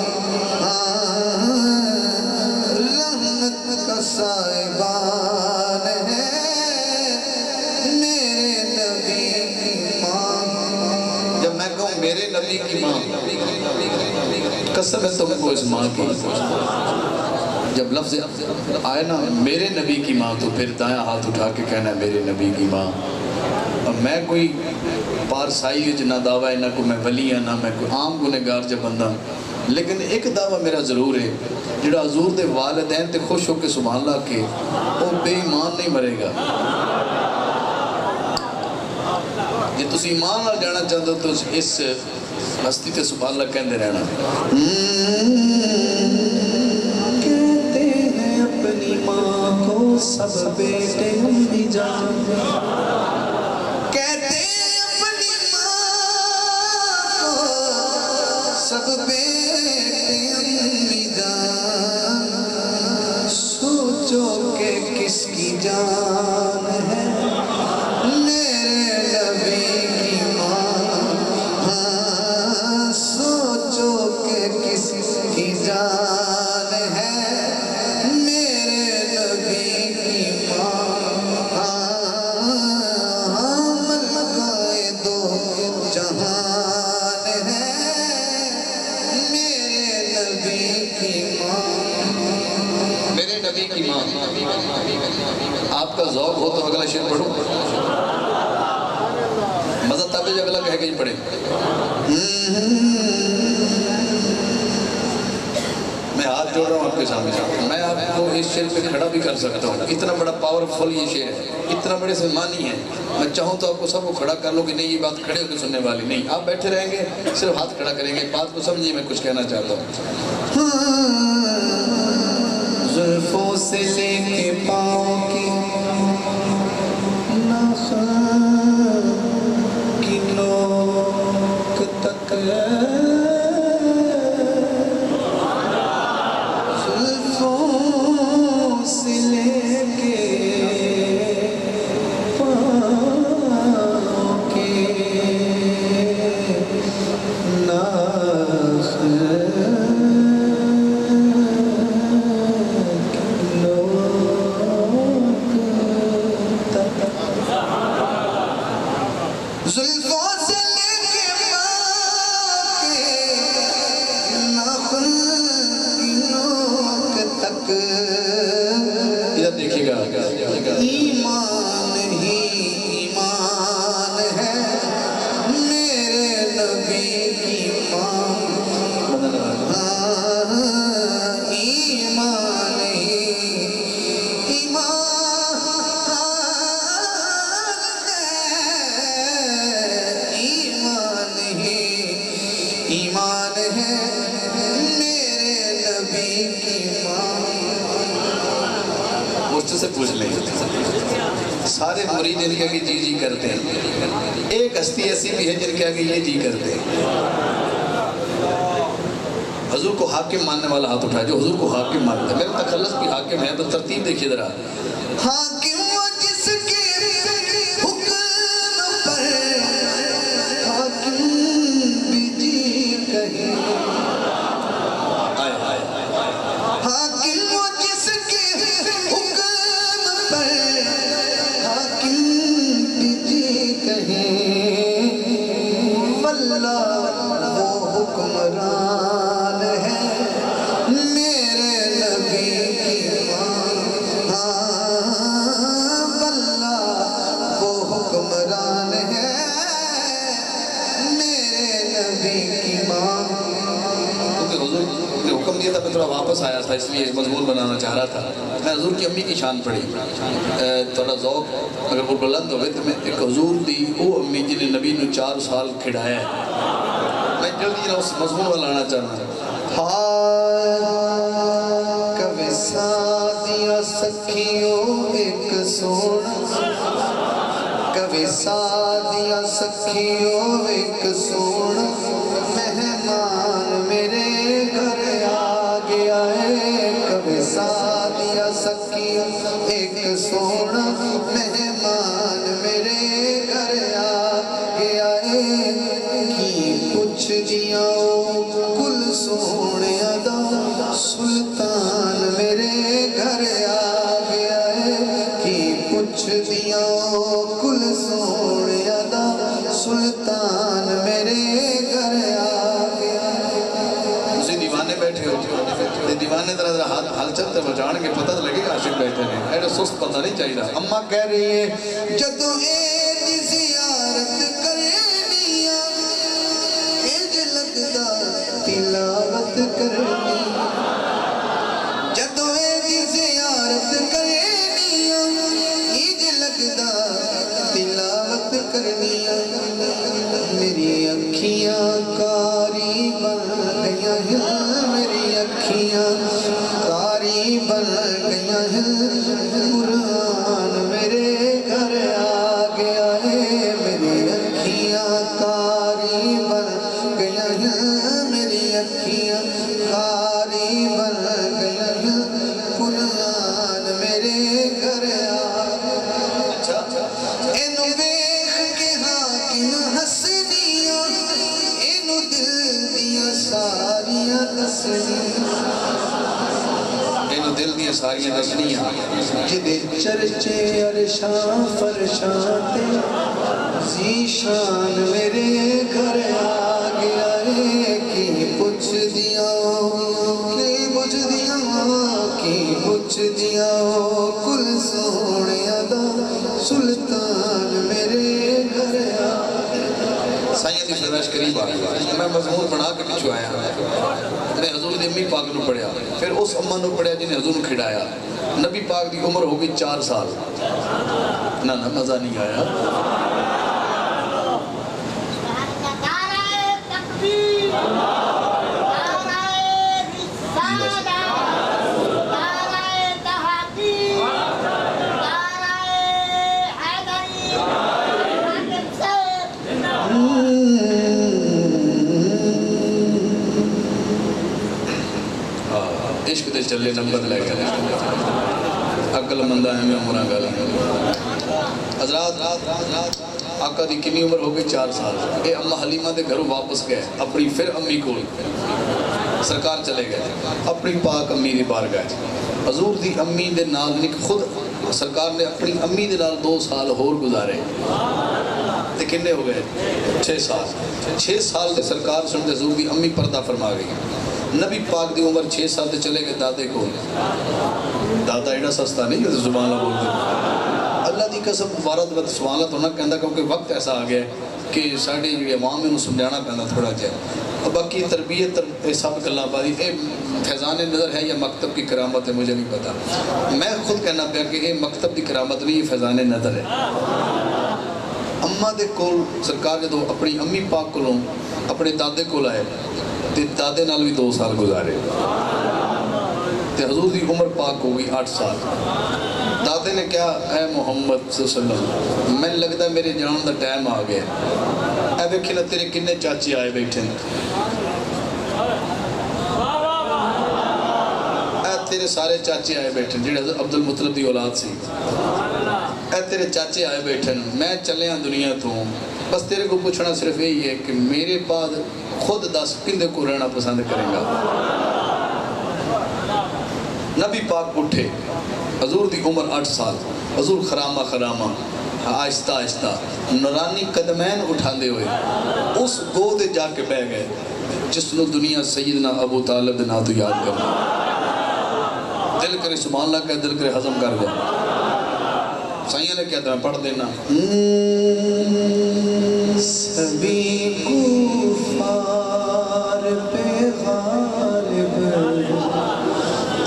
رحمت کا سائبان ہے میرے نبی کی ماں جب میں کہوں میرے نبی کی ماں قسم ہے تم کو اس ماں کی جب لفظ آئے نا میرے نبی کی ماں تو پھر دایاں ہاتھ اٹھا کے کہنا ہے میرے نبی کی ماں اب میں کوئی پارسائی نہ دعویٰ ہے نہ کوئی میں ولی ہے نہ میں کوئی عام گنہگار جب بندہ لیکن ایک دعویٰ میرا ضرور ہے جڑا حضور دے والدین تے خوش ہو کے سبحان اللہ کے وہ بے ایمان نہیں مرے گا جی تسی ایمان نال جانا چاہتے ہو تو اس ہستی تے سبحان اللہ کہندے رہنا کہتے ہیں اپنی ماں کو سب بیٹے امی جان کہتے ہیں اپنی ماں کو سب بیٹے امی جان سوچو کہ کس کی جان ہے میرے نبی کی ماں ہاں سوچو کہ کس کی جان ہے میرے نبی کی ماں ہاں ملکہ دو جہان ہے میرے نبی کی ماں میرے نبی کی ماں آپ کا ذوق ہو تو اگلا شعر پڑھو مزہ تب ہے جب اگلا کہہ کے ہی پڑھے میں ہاتھ جوڑ رہا ہوں آپ کے سامنے میں آپ کو اس شعر پہ کھڑا بھی کر سکتا ہوں اتنا بڑا پاورفل یہ شعر ہے اتنا بڑے سے معنی ہے میں چاہوں تو آپ کو سب کو کھڑا کر لوں کہ نہیں یہ بات کھڑے ہو کے سننے والی نہیں آپ بیٹھے رہیں گے صرف ہاتھ کھڑا کریں گے بات کو سمجھیے میں کچھ کہنا چاہتا ہوں زلفوں سے لے کے پاؤں کی ناخن کی نوک تک زلفوں سے لے کے پاؤں کی ناخن زلفوں سے لے کے پاؤں کے ناخن کی نوک تک ادھر دیکھیے گا ایمان ہی ایمان ہے میرے نبی کی ماں ایمان ہی ایمان ایمان ہی ایمان ہے میرے نبی کی ماں مجھ سے پوچھ لیں سارے مرید جن کے آگے جی جی کرتے ہیں ایک ہستی ایسی بھی ہے جن کے آگے یہ جی کرتے ہیں حضور کو حاکم ماننے والا ہاتھ اٹھائے جو حضور کو حاکم مانتا ہے میرے تخلص بھی حاکم ہے تو ترتیب دیکھیے ذرا حاکم وہ جس کے حکم پر حاکم بھی جی کہے آئے آئے حاکم وہ جس کے حکم پر حاکم بھی جی کہے واللہ وہ حکمران ہے میرے نبی کی ماں واللہ وہ حکمران ہے میرے نبی کی ماں کیونکہ حضور نے حکم دیا تھا میں تھوڑا واپس آیا تھا اس لیے مضمون بنانا چاہ رہا تھا میں حضور کی امی کی شان پڑھی تھوڑا ذوق اگر وہ بلند ہوئے تو میں ایک حضور دی وہ امی جنہیں نبی نے 4 سال کھڑایا ہے میں جلدی نہ اس مضمون والا آنا چاہنا کبھی سادیاں سکھیوں ایک سونا کبھی سادیاں سکھیوں ایک سونا مہمان میرے گھر آ گیا ہے کبھی سادیاں سکھیوں ایک سونا مہمان میرے گھر آ گیا ہے کی پوچھ دیا کل سونے ادا سلطان میرے گھر آ گیا ہے کی پوچھ دیا کل سونے ادا سلطان میرے گھر آ گیا اسی دیوانے بیٹھے ہو دیوانے ذرا ہاتھ ہل چلتے بچان کے پتہ لگے گا عاشق بیٹھے ہیں ایڈا سست پتہ نہیں چاہیے اماں کہہ رہی ہے جدو اید زیارت کرنیا انج لگدا تلاوت کرنی جدو اید زیارت کرنیا انج لگدا تلاوت کرنی قرآن میرے گھر آ گیا ہے میری اکھیاں کاری بن گیا ہے میری اکھیاں کاری بن گیا ہے قرآن میرے گھر آ اینو ویکھ کے حاکم حسنیاں اینو دل دیاں ساریاں دسنیاں اینو دل دیا ساریاں دسنیاں جدے چرچے عرشاں فرشاں تے ذیشان میرے گھر آ گیا ہے کی پوچھ دیا کل سونیا دا سلطان میرے گھر آ سائیں دی فرمائش قریب آ گئی میں مضمون بنا کے پچھو آیا میں حضور نے امی پاک نو پڑھیا پھر اس اماں نو پڑھیا جنہیں حضور نو کھڑایا نبی پاک دی عمر ہو گئی 4 سال نہ مزہ نہیں آیا عشق دے چلے نمبر لے کر عقل مندہ ہے میں عمرہ گالا حضرات آقا دی کنی عمر ہو گئی 4 سال اے اممہ حلیمہ دے گھروں واپس گئے اپنی پھر امی کو سرکار چلے گئے اپنی پاک امی دی بار گئے حضور دی امی دے نال خود سرکار نے اپنی امی دے نال 2 سال اور گزارے تے کنے ہو گئے 6 سال 6 سال دے سرکار سنتے حضور دی امی پردہ فرما گئی نبی پاک دی عمر 6 سال دے چلے گئے دادے کو دادا ایڈا سستا نہیں جو زبان اللہ بول دے اللہ دی قسم وارد وقت سبحان اللہ تو نہ کہندہ کیونکہ وقت ایسا آ گیا کہ ساڑھے جو عوام میں انہوں سمجھانا پہنا تھوڑا جائے اب باقی تربیت سب کلّہ بادی اے فیضان نظر ہے یا مکتب کی کرامت ہے مجھے نہیں پتا میں خود کہنا پیا کہ اے مکتب کی کرامت نہیں یہ فیضان نظر ہے اماں دے کول سرکار جدو اپنی امی پاک کولوں اپنے دادے کول آئے تے دادے نال بھی 2 سال گزارے تے حضور دی عمر پاک ہو گئی 8 سال دادے نے کہا اے محمد صلی اللہ علیہ وسلم میں لگتا میرے جان دا ٹائم آ گیا اے ویکھے نا تیرے کنے چاچی آئے بیٹھے اے تیرے سارے چاچے آئے بیٹھے جڑے عبد المطلب دی اولاد سی اے تیرے چاچے آئے بیٹھے میں چلے ہاں دنیا تو بس تیرے کو پوچھنا صرف یہی ہے کہ میرے بعد خود 10 کندے کو رہنا پسند کریں گا نبی پاک اٹھے حضور دی عمر 8 سال حضور خرامہ خرامہ آہستہ آہستہ نورانی قدمین اٹھان دے ہوئے اس گو دے جا کے بہ گئے جس نو دنیا سیدنا ابو طالب دے ناتو یاد کرنا دل کرے سبحان اللہ کہے دل کرے حضم کر دے سائیہ نے کہتا ہے پڑھ دینا سبھی کفار پہ غالب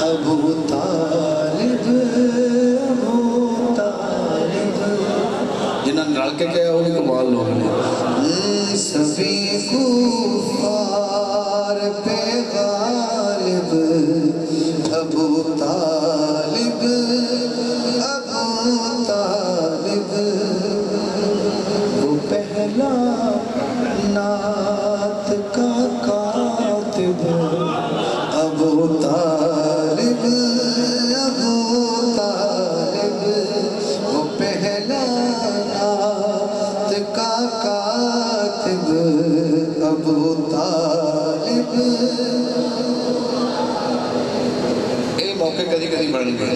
ابو طالب جنہاں نرال کے کہا ہوگی کمال لوگ نے سبھی کفار پہ غالب ابو طالب وہ پہلا نعت کا کاتب ابو طالب وہ پہلا نعت کا کاتب ابو طالب موقع کدی کدی بڑھ گئے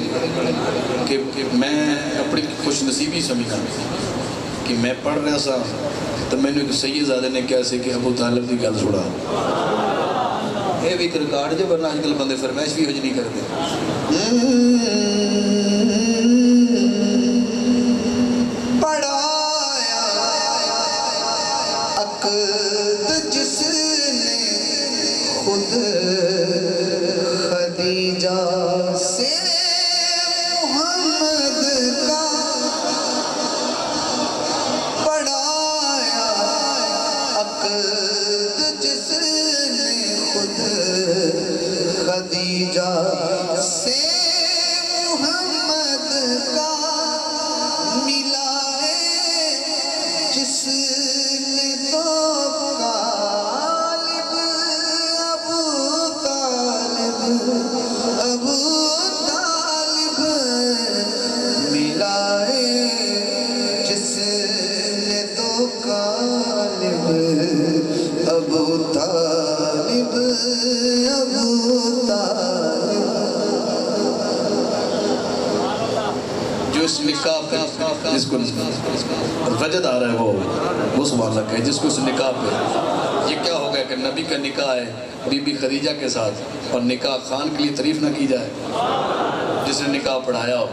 کہ میں اپنی خوش نصیبی سمجھنا کہ میں پڑھ رہا سا تو میں نے ایک سید زادے نے کیا سے کہ ابو طالب دی گل چھوڑا اے بھی ایک ریکارڈ جو ورنہ آج کل بندے فرمائش بھی ہوج نہیں کرتے پڑھایا عقد جس نے خود خدیجہ سے محمد کا پڑھایا عقد جس نے خود خدیجہ سے محمد جو اس نکاح پہ جس کو وجد آ رہا ہے وہ سبحان اللہ کہے، جس کو اس نکاح پہ یہ کیا ہو گیا کہ نبی کا نکاح ہے بی بی خدیجہ کے ساتھ، اور نکاح خان کے لیے تعریف نہ کی جائے جس نے نکاح پڑھایا ہو۔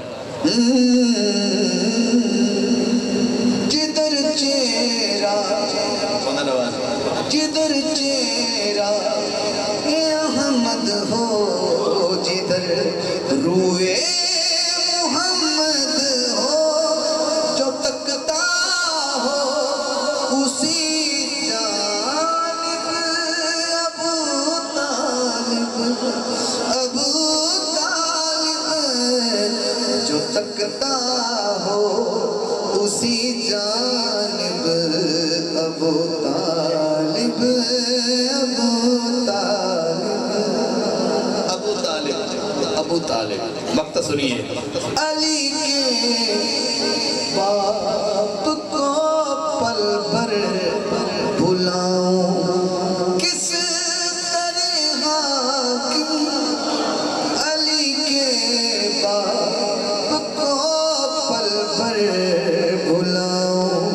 جدھر چیرا جدھر چیرا احمد ہو، جدھر روئے محمد ہو، جو تکتا ہو اسی جانب ابو طالب، ابو طالب جو تکتا ہو اسی جانب ابو طالب، ابو طالب، ابو طالب مقطع سنیے۔ علی کے باپ کو پل بھر بھلاؤں کس طرح، علی کے باپ کو پل بھر بھلاؤں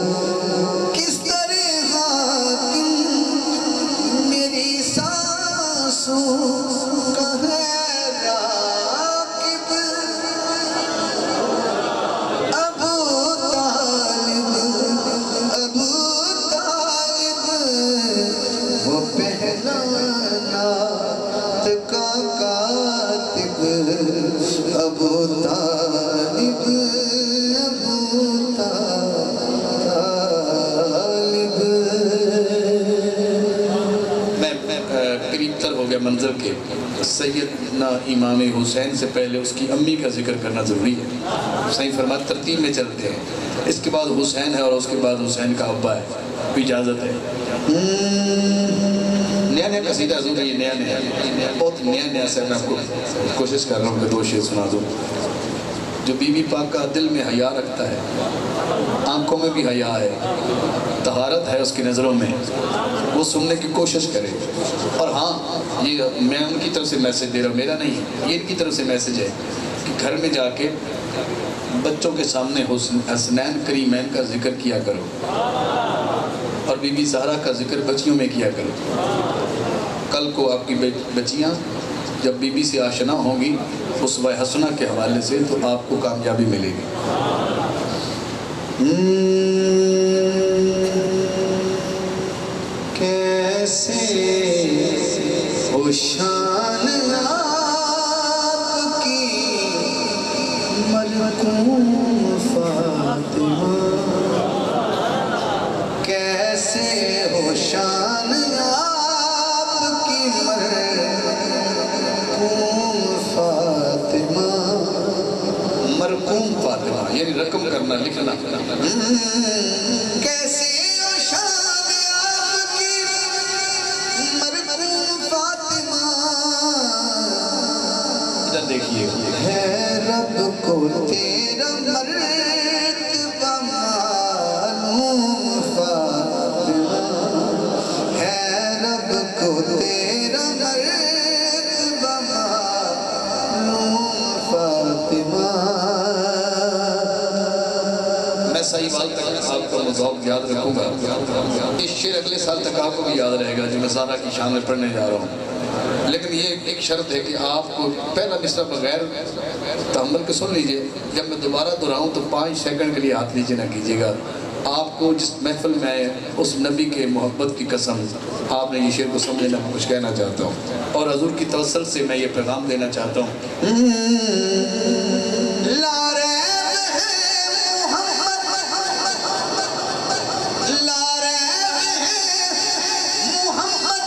کس طرح، میری سانسوں کا ہے راکب ابو طالب، ابو طالب وہ پہلا نعت کا کاتب ابو طالب، ابو طالب۔ میں قریب تر ہو گیا منظر کے، سیدنا امام حسین سے پہلے اس کی امی کا ذکر کرنا ضروری ہے۔ صحیح فرمات ترتیب میں چلتے ہیں، اس کے بعد حسین ہے اور اس کے بعد حسین کا ابا ہے، کوئی اجازت ہے؟ نیا نیا قصیدہ حضور ہے، یہ نیا بہت نیا سے میں آپ کو کوشش کر رہا ہوں کہ دو شعر سنا دوں۔ جو بی بی پاک کا دل میں حیا رکھتا ہے، آنکھوں میں بھی حیا ہے، طہارت ہے اس کی نظروں میں، وہ سننے کی کوشش کرے۔ اور ہاں، یہ میں ان کی طرف سے میسج دے رہا ہوں، میرا نہیں ہے، یہ ان کی طرف سے میسج ہے کہ گھر میں جا کے بچوں کے سامنے حسنین کریمین کا ذکر کیا کرو، اور بی بی زہرا کا ذکر بچیوں میں کیا کرو۔ کل کو آپ کی بچیاں جب بی بی سے آشنا ہوں گی اسوہ حسنہ کے حوالے سے، تو آپ کو کامیابی ملے گی۔ کیسے ہو شان آپ کی مرکوم فاطمہ، کیسے ہو شان آپ کی مرکوم فاطمہ، مرکوم فاطمہ یعنی رقم کرنا، لکھنا۔ کیسے ہو شان آپ کی مرکوم فاطمہ، ادھر دیکھیے، ہے رب کو تیرا مرتبہ معلوم فاطمہ، ہے رب کو تیرا مرتبہ معلوم فاطمہ۔ میں صحیح بات تک آپ کا مذاق یاد رکھوں گا، اس شعر اگلے سال تک آپ کو بھی یاد رہے گا جو میں زہرا کی شان میں پڑھنے جا رہا ہوں۔ لیکن یہ ایک شرط ہے کہ آپ کو پہلا مصرع بغیر تحمل کے سن لیجئے، جب میں دوبارہ دہراؤں تو 5 سیکنڈ کے لیے ہاتھ نیچے نہ کیجیے گا۔ آپ کو جس محفل میں آئے اس نبی کے محبت کی قسم آپ نے یہ شعر کو سمجھنا، میں کچھ کہنا چاہتا ہوں، اور حضور کی توسل سے میں یہ پیغام دینا چاہتا ہوں۔ لا ریب ہے محمد، لا ریب ہے محمد،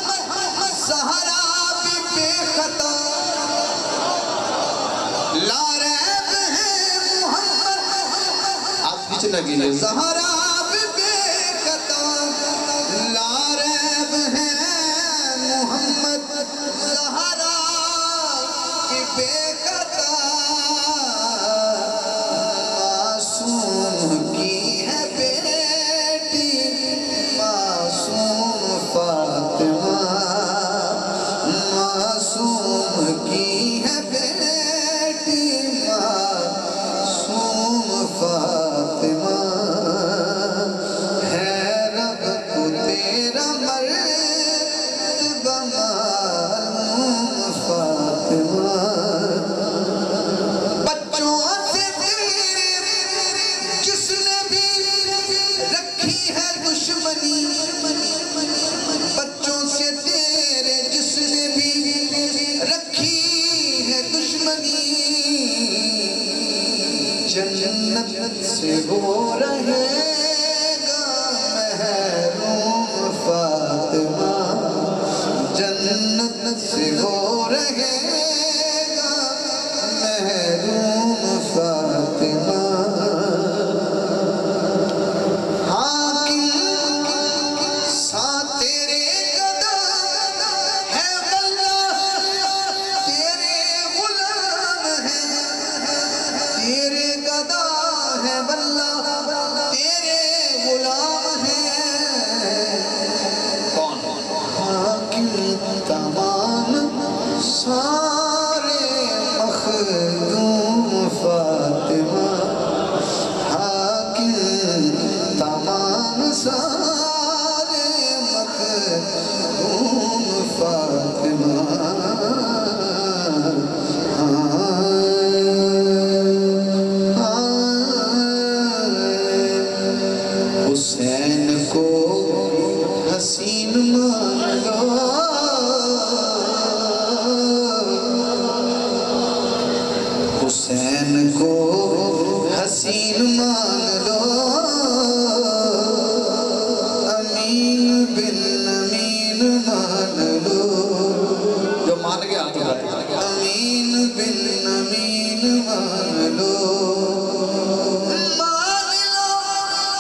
زہرا بھی بے خطا، لا ریب ہے محمد، آپ پیچھے نہ کیجیے، زہرا بھی بے خطا، لا ریب ہے محمد، زہرا کی بے خطا، معصوم کی ہے بیٹی معصوم فاطمہ، معصوم کی ہے بیٹی معصوم جنت سے وہ رہے گا محروم فاطمہ جنت سے وہ رہے گا محروم فاطمہ حسین کو حسین مان لو حسین کو حسین مان لو امین بن امین مان لو جو مان گیا امین بن امین مان لو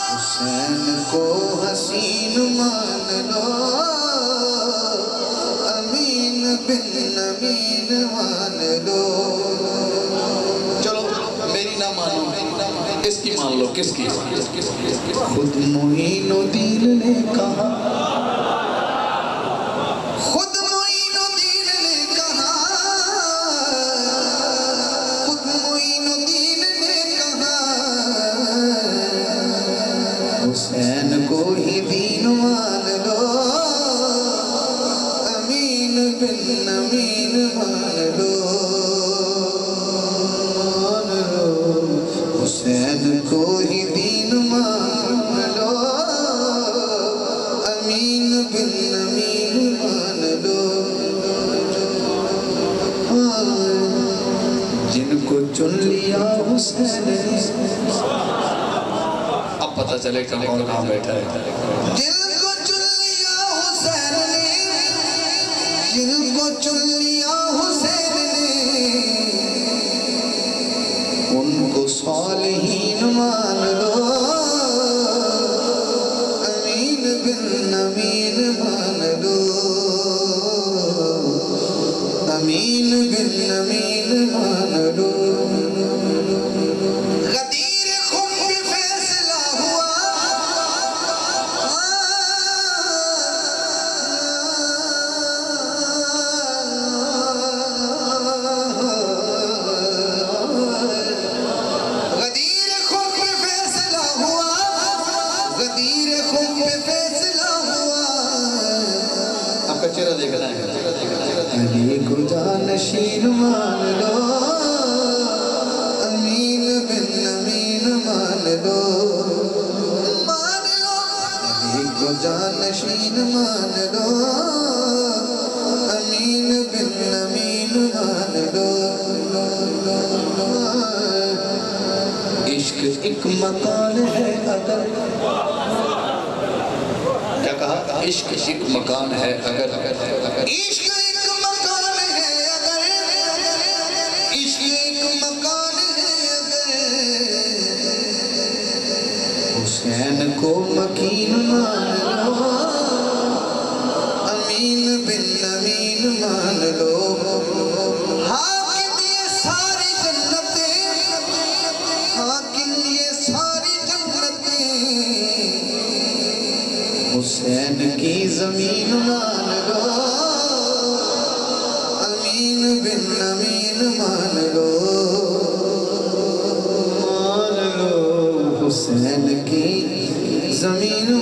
حسین کو حسین مان لو امین بن امین مان لو چلو میری نہ مانو اس کی مان لو کس کی خود معین الدین نے کہا خود معین الدین نے کہا خود معین الدین نے کہا حسین کو ہی دین مان لو امین بن امین مان لو حسین کو ہی دین مان لو امین بن امین مان لو جن کو چن لیا حسین نے اب پتہ چلے کہ کون کہاں بیٹھا ہے جن کو چن لیا حسین نے جن کو چن لیا حسین نے ان کو صالحین مان لو امین بن امین مان لو امین بن امین مان لو غدیر خم بھی فیصلہ ہوا غدیر خم بھی فیصلہ ہوا غدیر خم بھی فیصلہ ہوا اب کا چہرہ دیکھنا ہے علی کو جانشین مان لو امین بن امین مان لو علی کو جانشین مان لو امین بن امین مان لو عشق ایک مکان ہے اگر کیا کہا عشق ایک مکان ہے اگر عشق ایک مکان ہے اگر عشق ایک مکان ہے اگر حسین کو مکین مان لو امین بن امین مان لو حاکم یہ ساری جنتیں حاکم یہ ساری جنتیں حسین کی زمین مان لو امین بن امین مان لو حسین کی زمین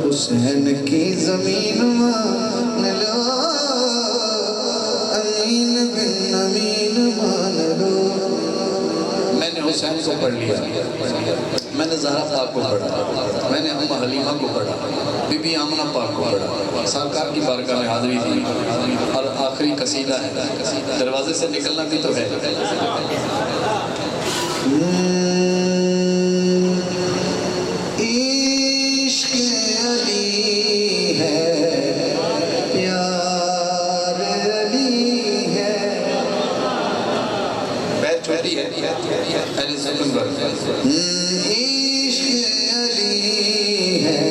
حسین کی زمین مان لو امین بن امین مان لو میں نے حسین کو پڑھ لیا میں میں نے زہرا پاک کو پڑھا، میں نے ام حلیمہ کو پڑھا، بی بی آمنہ پاک کو پڑھا، سرکار کی بارگاہ میں حاضری دی، اور آخری قصیدہ ہے، دروازے سے نکلنا بھی تو ہے۔ عشق علی ہے، پیار علی ہے، بیت چھوٹی ہے اہل سکن پر۔ عشق علی ہے،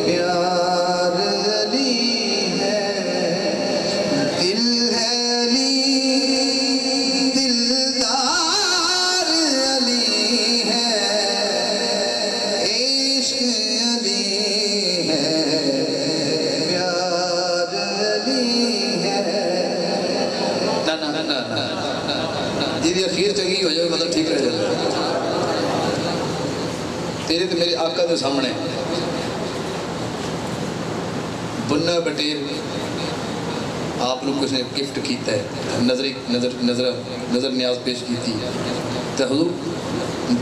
پیار علی ہے، دل ہے علی، دلدار علی ہے، عشق علی ہے، پیار علی ہے۔ جی اخیر چنگی ہو جائے مطلب ٹھیک رہ جائے۔ تیرے تو میرے آقا کے سامنے بننا بٹیر آپ لوگ کچھ نے گفٹ کیتا ہے، نظر نیاز پیش کی تھی تو حضور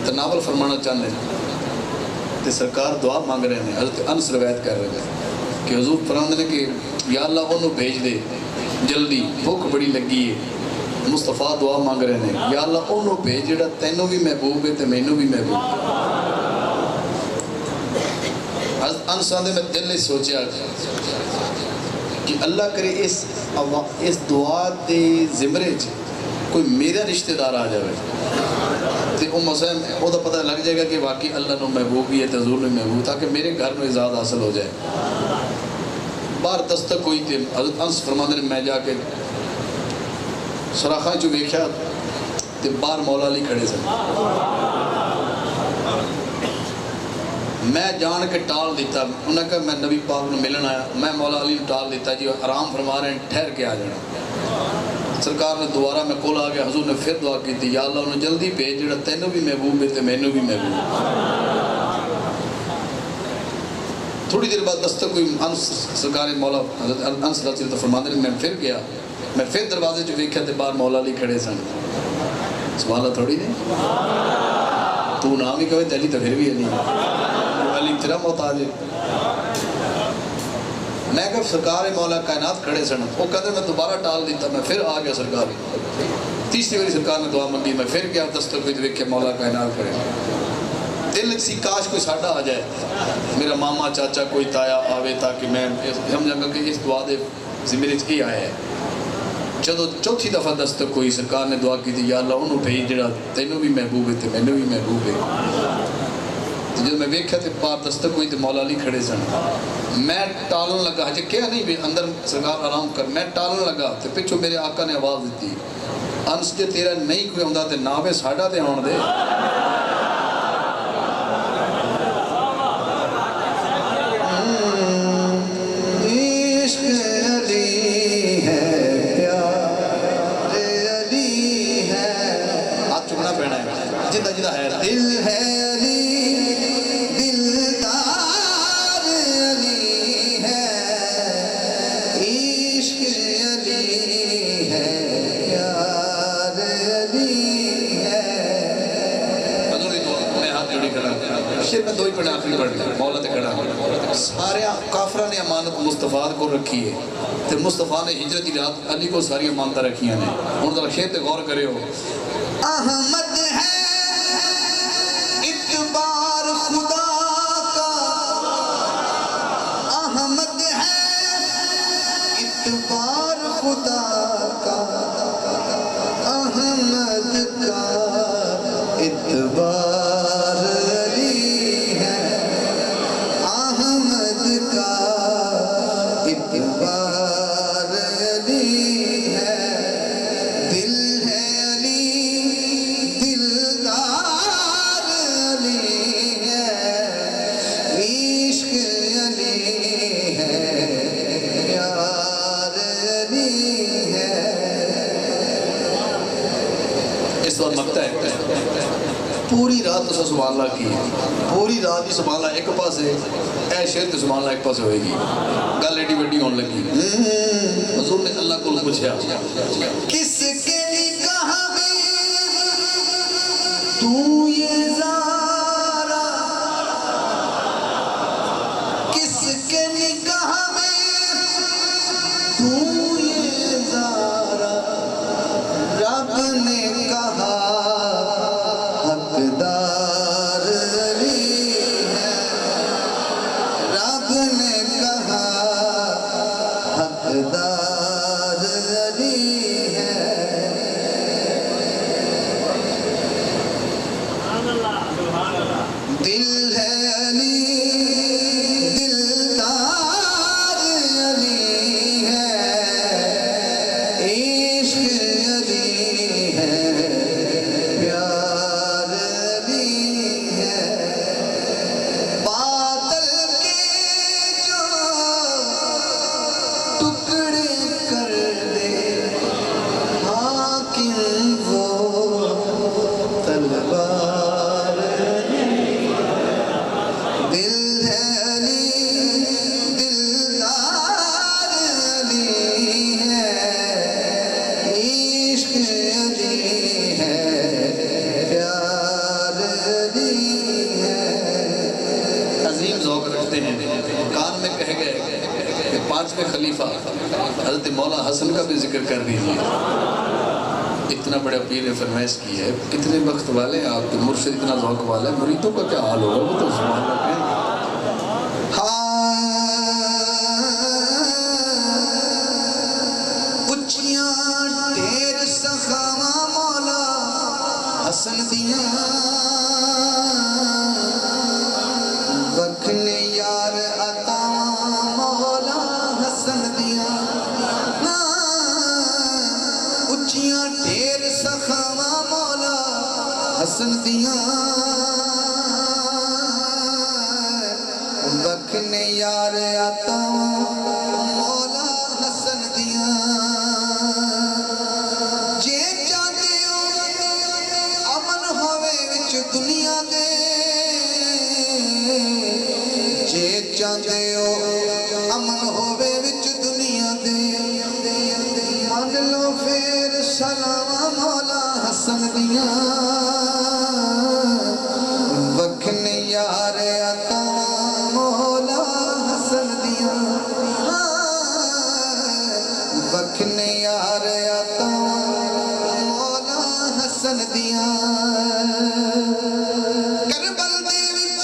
تناول فرمانا چاہتے ہیں تو سرکار دعا مانگ رہے ہیں، حضرت انس روایت کر رہے ہیں کہ حضور فرماندے نے کہ یا اللہ انہوں بھیج دے جلدی، بھوک بڑی لگی ہے۔ مصطفیٰ دعا مانگ رہے ہیں یا اللہ انہوں بھیج جڑا تینوں بھی محبوب ہے تو مینوں بھی محبوب۔ حضرت انس آندے میں دل نے سوچیا کہ اللہ کرے اس دعا دے زمرے کوئی میرا رشتہ دار آ جائے تو ام حسین وہ تو پتہ لگ جائے گا کہ واقعی اللہ نے محبوب بھی ہے، حضور نے محبوب، تاکہ میرے گھر میں اعزاز حاصل ہو جائے۔ باہر دستک ہوئی تھی، حضرت انس فرماندے نے میں جا کے سراخاں جو ویکھیا تے باہر مولا علی کھڑے سن، میں جان کے ٹال دیتا، انہوں نے کہا میں نبی پاک نے ملن آیا، میں مولا علی نے ٹال دیتا جی آرام فرما رہے ہیں ٹھہر کے آ جانا۔ سرکار نے دوبارہ میں کول آ گیا، حضور نے پھر دعا کی تھی یا اللہ انہوں جلدی بھیج جڑا تینوں بھی محبوب ہے تے مینوں بھی محبوب۔ تھوڑی دیر بعد دستک کوئی انس سرکار مولا حضرت انس رضی اللہ فرماندے نے میں پھر گیا، میں پھر دروازے جو ویکھیا تے باہر مولا علی کھڑے سن۔ سبحان اللہ تھوڑی نہیں تو نام ہی کہے تے علی تو پھر بھی علی علی تیرا محتاج ہے۔ میں کہا سرکار مولا کائنات کھڑے سن، وہ کہتے میں دوبارہ ٹال دیتا، میں پھر آ گیا سرکار۔ تیسری باری سرکار نے دعا منگی، میں پھر گیا دستک کوئی ویکھیا مولا کائنات کھڑے۔ دل سی کاش کوئی ساڈا آ جائے، میرا ماما چاچا کوئی تایا آوے تاکہ میں سمجھا گا کہ اس دعا دے زمرے یہ آیا ہے۔ جدو چوتھی دفعہ دستک ہوئی سرکار نے دعا کی تھی یا اللہ انہوں بھیج جڑا تینوں بھی محبوب ہے تے مینوں بھی محبوب ہے۔ جب میں ویکھیا تے باہر دستک ہوئی تے مولا علی کھڑے سن، میں ٹالن لگا، ہجے کیا نہیں بھی اندر سرکار آرام کر، میں ٹالن لگا تے پچھو میرے آقا نے آواز دیتی انس جے تیرا نہیں کوئی ہوندا تے ناوے ساڈا تے آن دے۔ دل ہے علی، دلدار علی ہے، عشق علی ہے، پیار علی ہے۔ میں ہاتھ جوڑی کھڑا، شیر میں دو ہی پڑھا آخری پڑھ لیا، مولا تے کھڑا۔ سارے کافرہ نے امانت مصطفیٰ کو رکھی ہے، تے مصطفیٰ نے ہجرت کی رات علی کو ساری امانتیں رکھیاں نے۔ ہن ذرا شیر تے غور کرے ہو، احمد ہے اعتبار خدا کا، احمد ہے اعتبار خدا کا، احمد کا اعتبار علی ہے، احمد کا اعتبار علی ہے، دل ہے علی، دلدار علی ہے، عشق علی ہے، پیار علی ہے۔ اس وقت مکتا ہے پوری رات تو سبحان اللہ کی، پوری رات ہی سبحان اللہ ایک پاس ہے، اے شیر تو سبحان اللہ ایک پاس ہوئے گی، گل ایڈی وڈی ہونے لگی۔ حضور نے اللہ کو پوچھا کس کے نکاح میں تو یہ ذات ہوتے ہیں کان میں کہہ گئے کہ 5ویں خلیفہ حضرت مولا حسن کا بھی ذکر کر دیجئے. اتنا بڑا پیر نے فرمائش کی ہے. کتنے وقت والے ہیں آپ کے مرشد، اتنا ذوق والے ہیں، مریدوں کا کیا حال ہوگا وہ تو سبحان اللہ کہیں گے. اچیاں ڈھیر سخاواں مولا حسن دیاں وکھنے یار عطاواں مولا حسن دیاں. اچیاں ڈھیر سخاواں مولا حسن دیاں وکھنے یار عطاواں مولا حسن دیاں. جے چاہتے ہو امن ہوے وچ دنیا دے، جے چاہتے ہو امن ہوے وچ دنیا دے، مان لو پھر سلاواں مولا حسن دیاں وکھنے یار عطاواں مولا حسن دیاں. وکھنے یار عطاواں مولا حسن دیاں. کربل دے وچ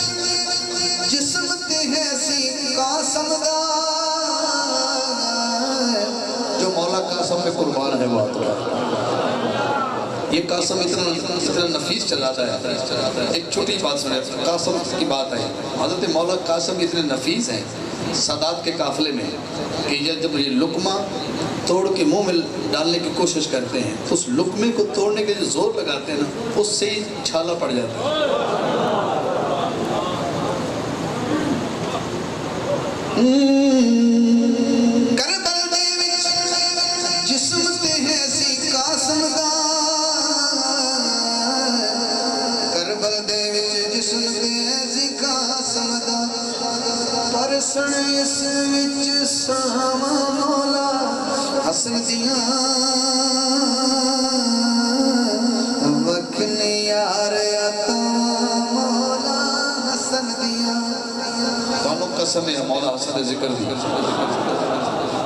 جسم تے ہے سی قاسم دا، جو مولا قاسم میں قربان ہے وہ تو ہے. یہ قاسم اتنا نفیس چلاتا ہے. ایک چھوٹی بات سنیں، قاسم کی بات ہے. حضرت مولا قاسم اتنے نفیس ہیں سادات کے قافلے میں کہ یہ جب یہ لقمہ توڑ کے منہ میں ڈالنے کی کوشش کرتے ہیں، اس لقمے کو توڑنے کے جو زور لگاتے ہیں نا، اس سے ہی چھالا پڑ جاتا ہے. کربل دے وچ جسم تے ہے سی قاسم دا، کربل دے وچ جسم تے ہے سی قاسم دا، پر سن اس وچ ساواں مولا حسن دیاں وکھنے یار عطاواں مولا حسن دیاں. بانو قسم ہے مولا حسن ذکر دی.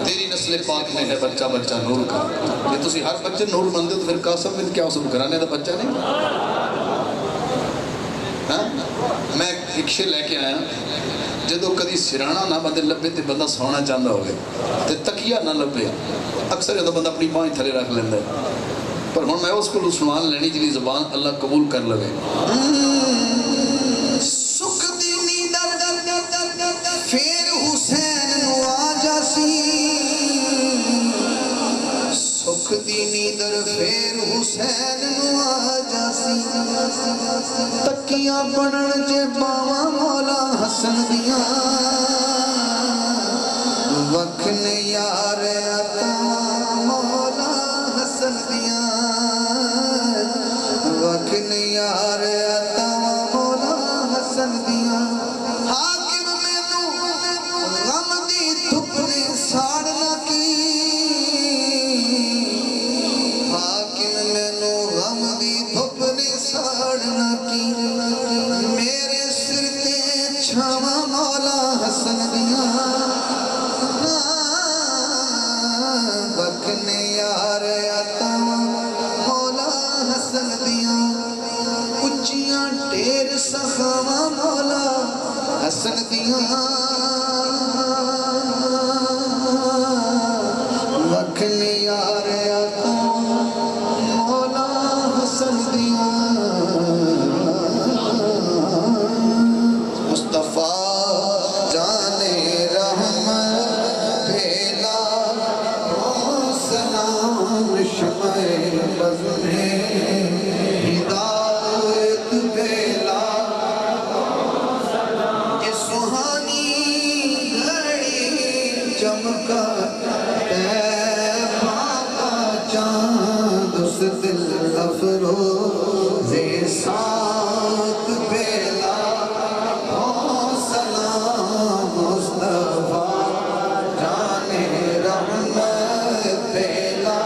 تیری نسل پاک میں ہے بچہ بچہ نور کا. یہ تسی ہر بچے نور مندے تو پھر قاسم بن کیا اسے گھرانے دا بچہ نہیں. میں ایک شے لے کے آیا، جدو کدی سرانا نہ بندے لبے تے بندہ سونا چاہتا ہوئے تے تکیہ نہ لبے، اکثر جدو بندہ اپنی بائیں تھلے رکھ لیندہ ہے. پر ہن میں اس کو سنوان لینی جنی زبان اللہ قبول کر لگے. سکھ دی نیندر پھر حسین نو آ جاسی، سکھ دی نیندر پھر حسین نو آ جاسی. تکیاں بنن جے باواں مولا حسن دیاں وکھنے یار عطاواں مولا حسن دیاں وکھنے یار عطاواں مولا حسن دیاں. حاکم مینوں غم دی دھپ نے ساڑنا کی، حاکم مینوں غم دی دھپ نے ساڑنا کی. میرے سر تے چھاواں مولا حسن دیاں وکھنے یار عطاواں مولا حسن دیاں. اچیاں ڈھیر سخاواں مولا حسن دیاں وکھنے یار عطاواں مولا حسن دیاں. مصطفیٰ جانے رحمت بھیلا ہو سلام شمع بزم ہدایت بھیلا. یہ سہانی گھڑی چمکا طیبہ کا چاند، اس دل افروز ساتھ بھیلا ہو سلام مصطفیٰ جانے رحمت بھیلا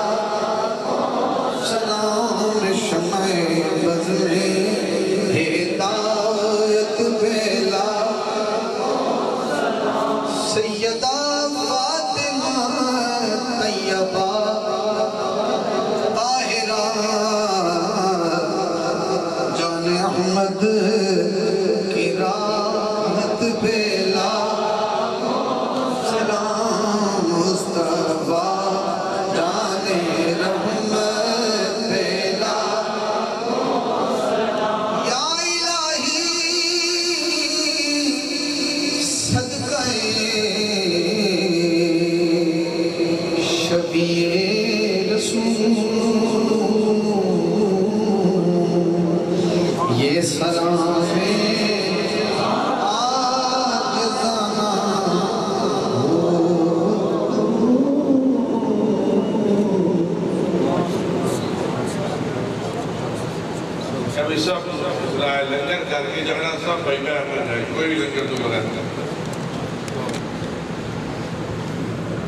سلام شمع بزم ہدایت بھیلا. اور سب لنگر کر کے جانا سب بھائی میں ہمیں جائے کوئی بھی لنگر تو بغیر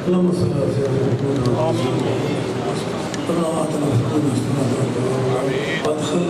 اللهم صل على سيدنا محمد وعلى آله وصحبه وسلم.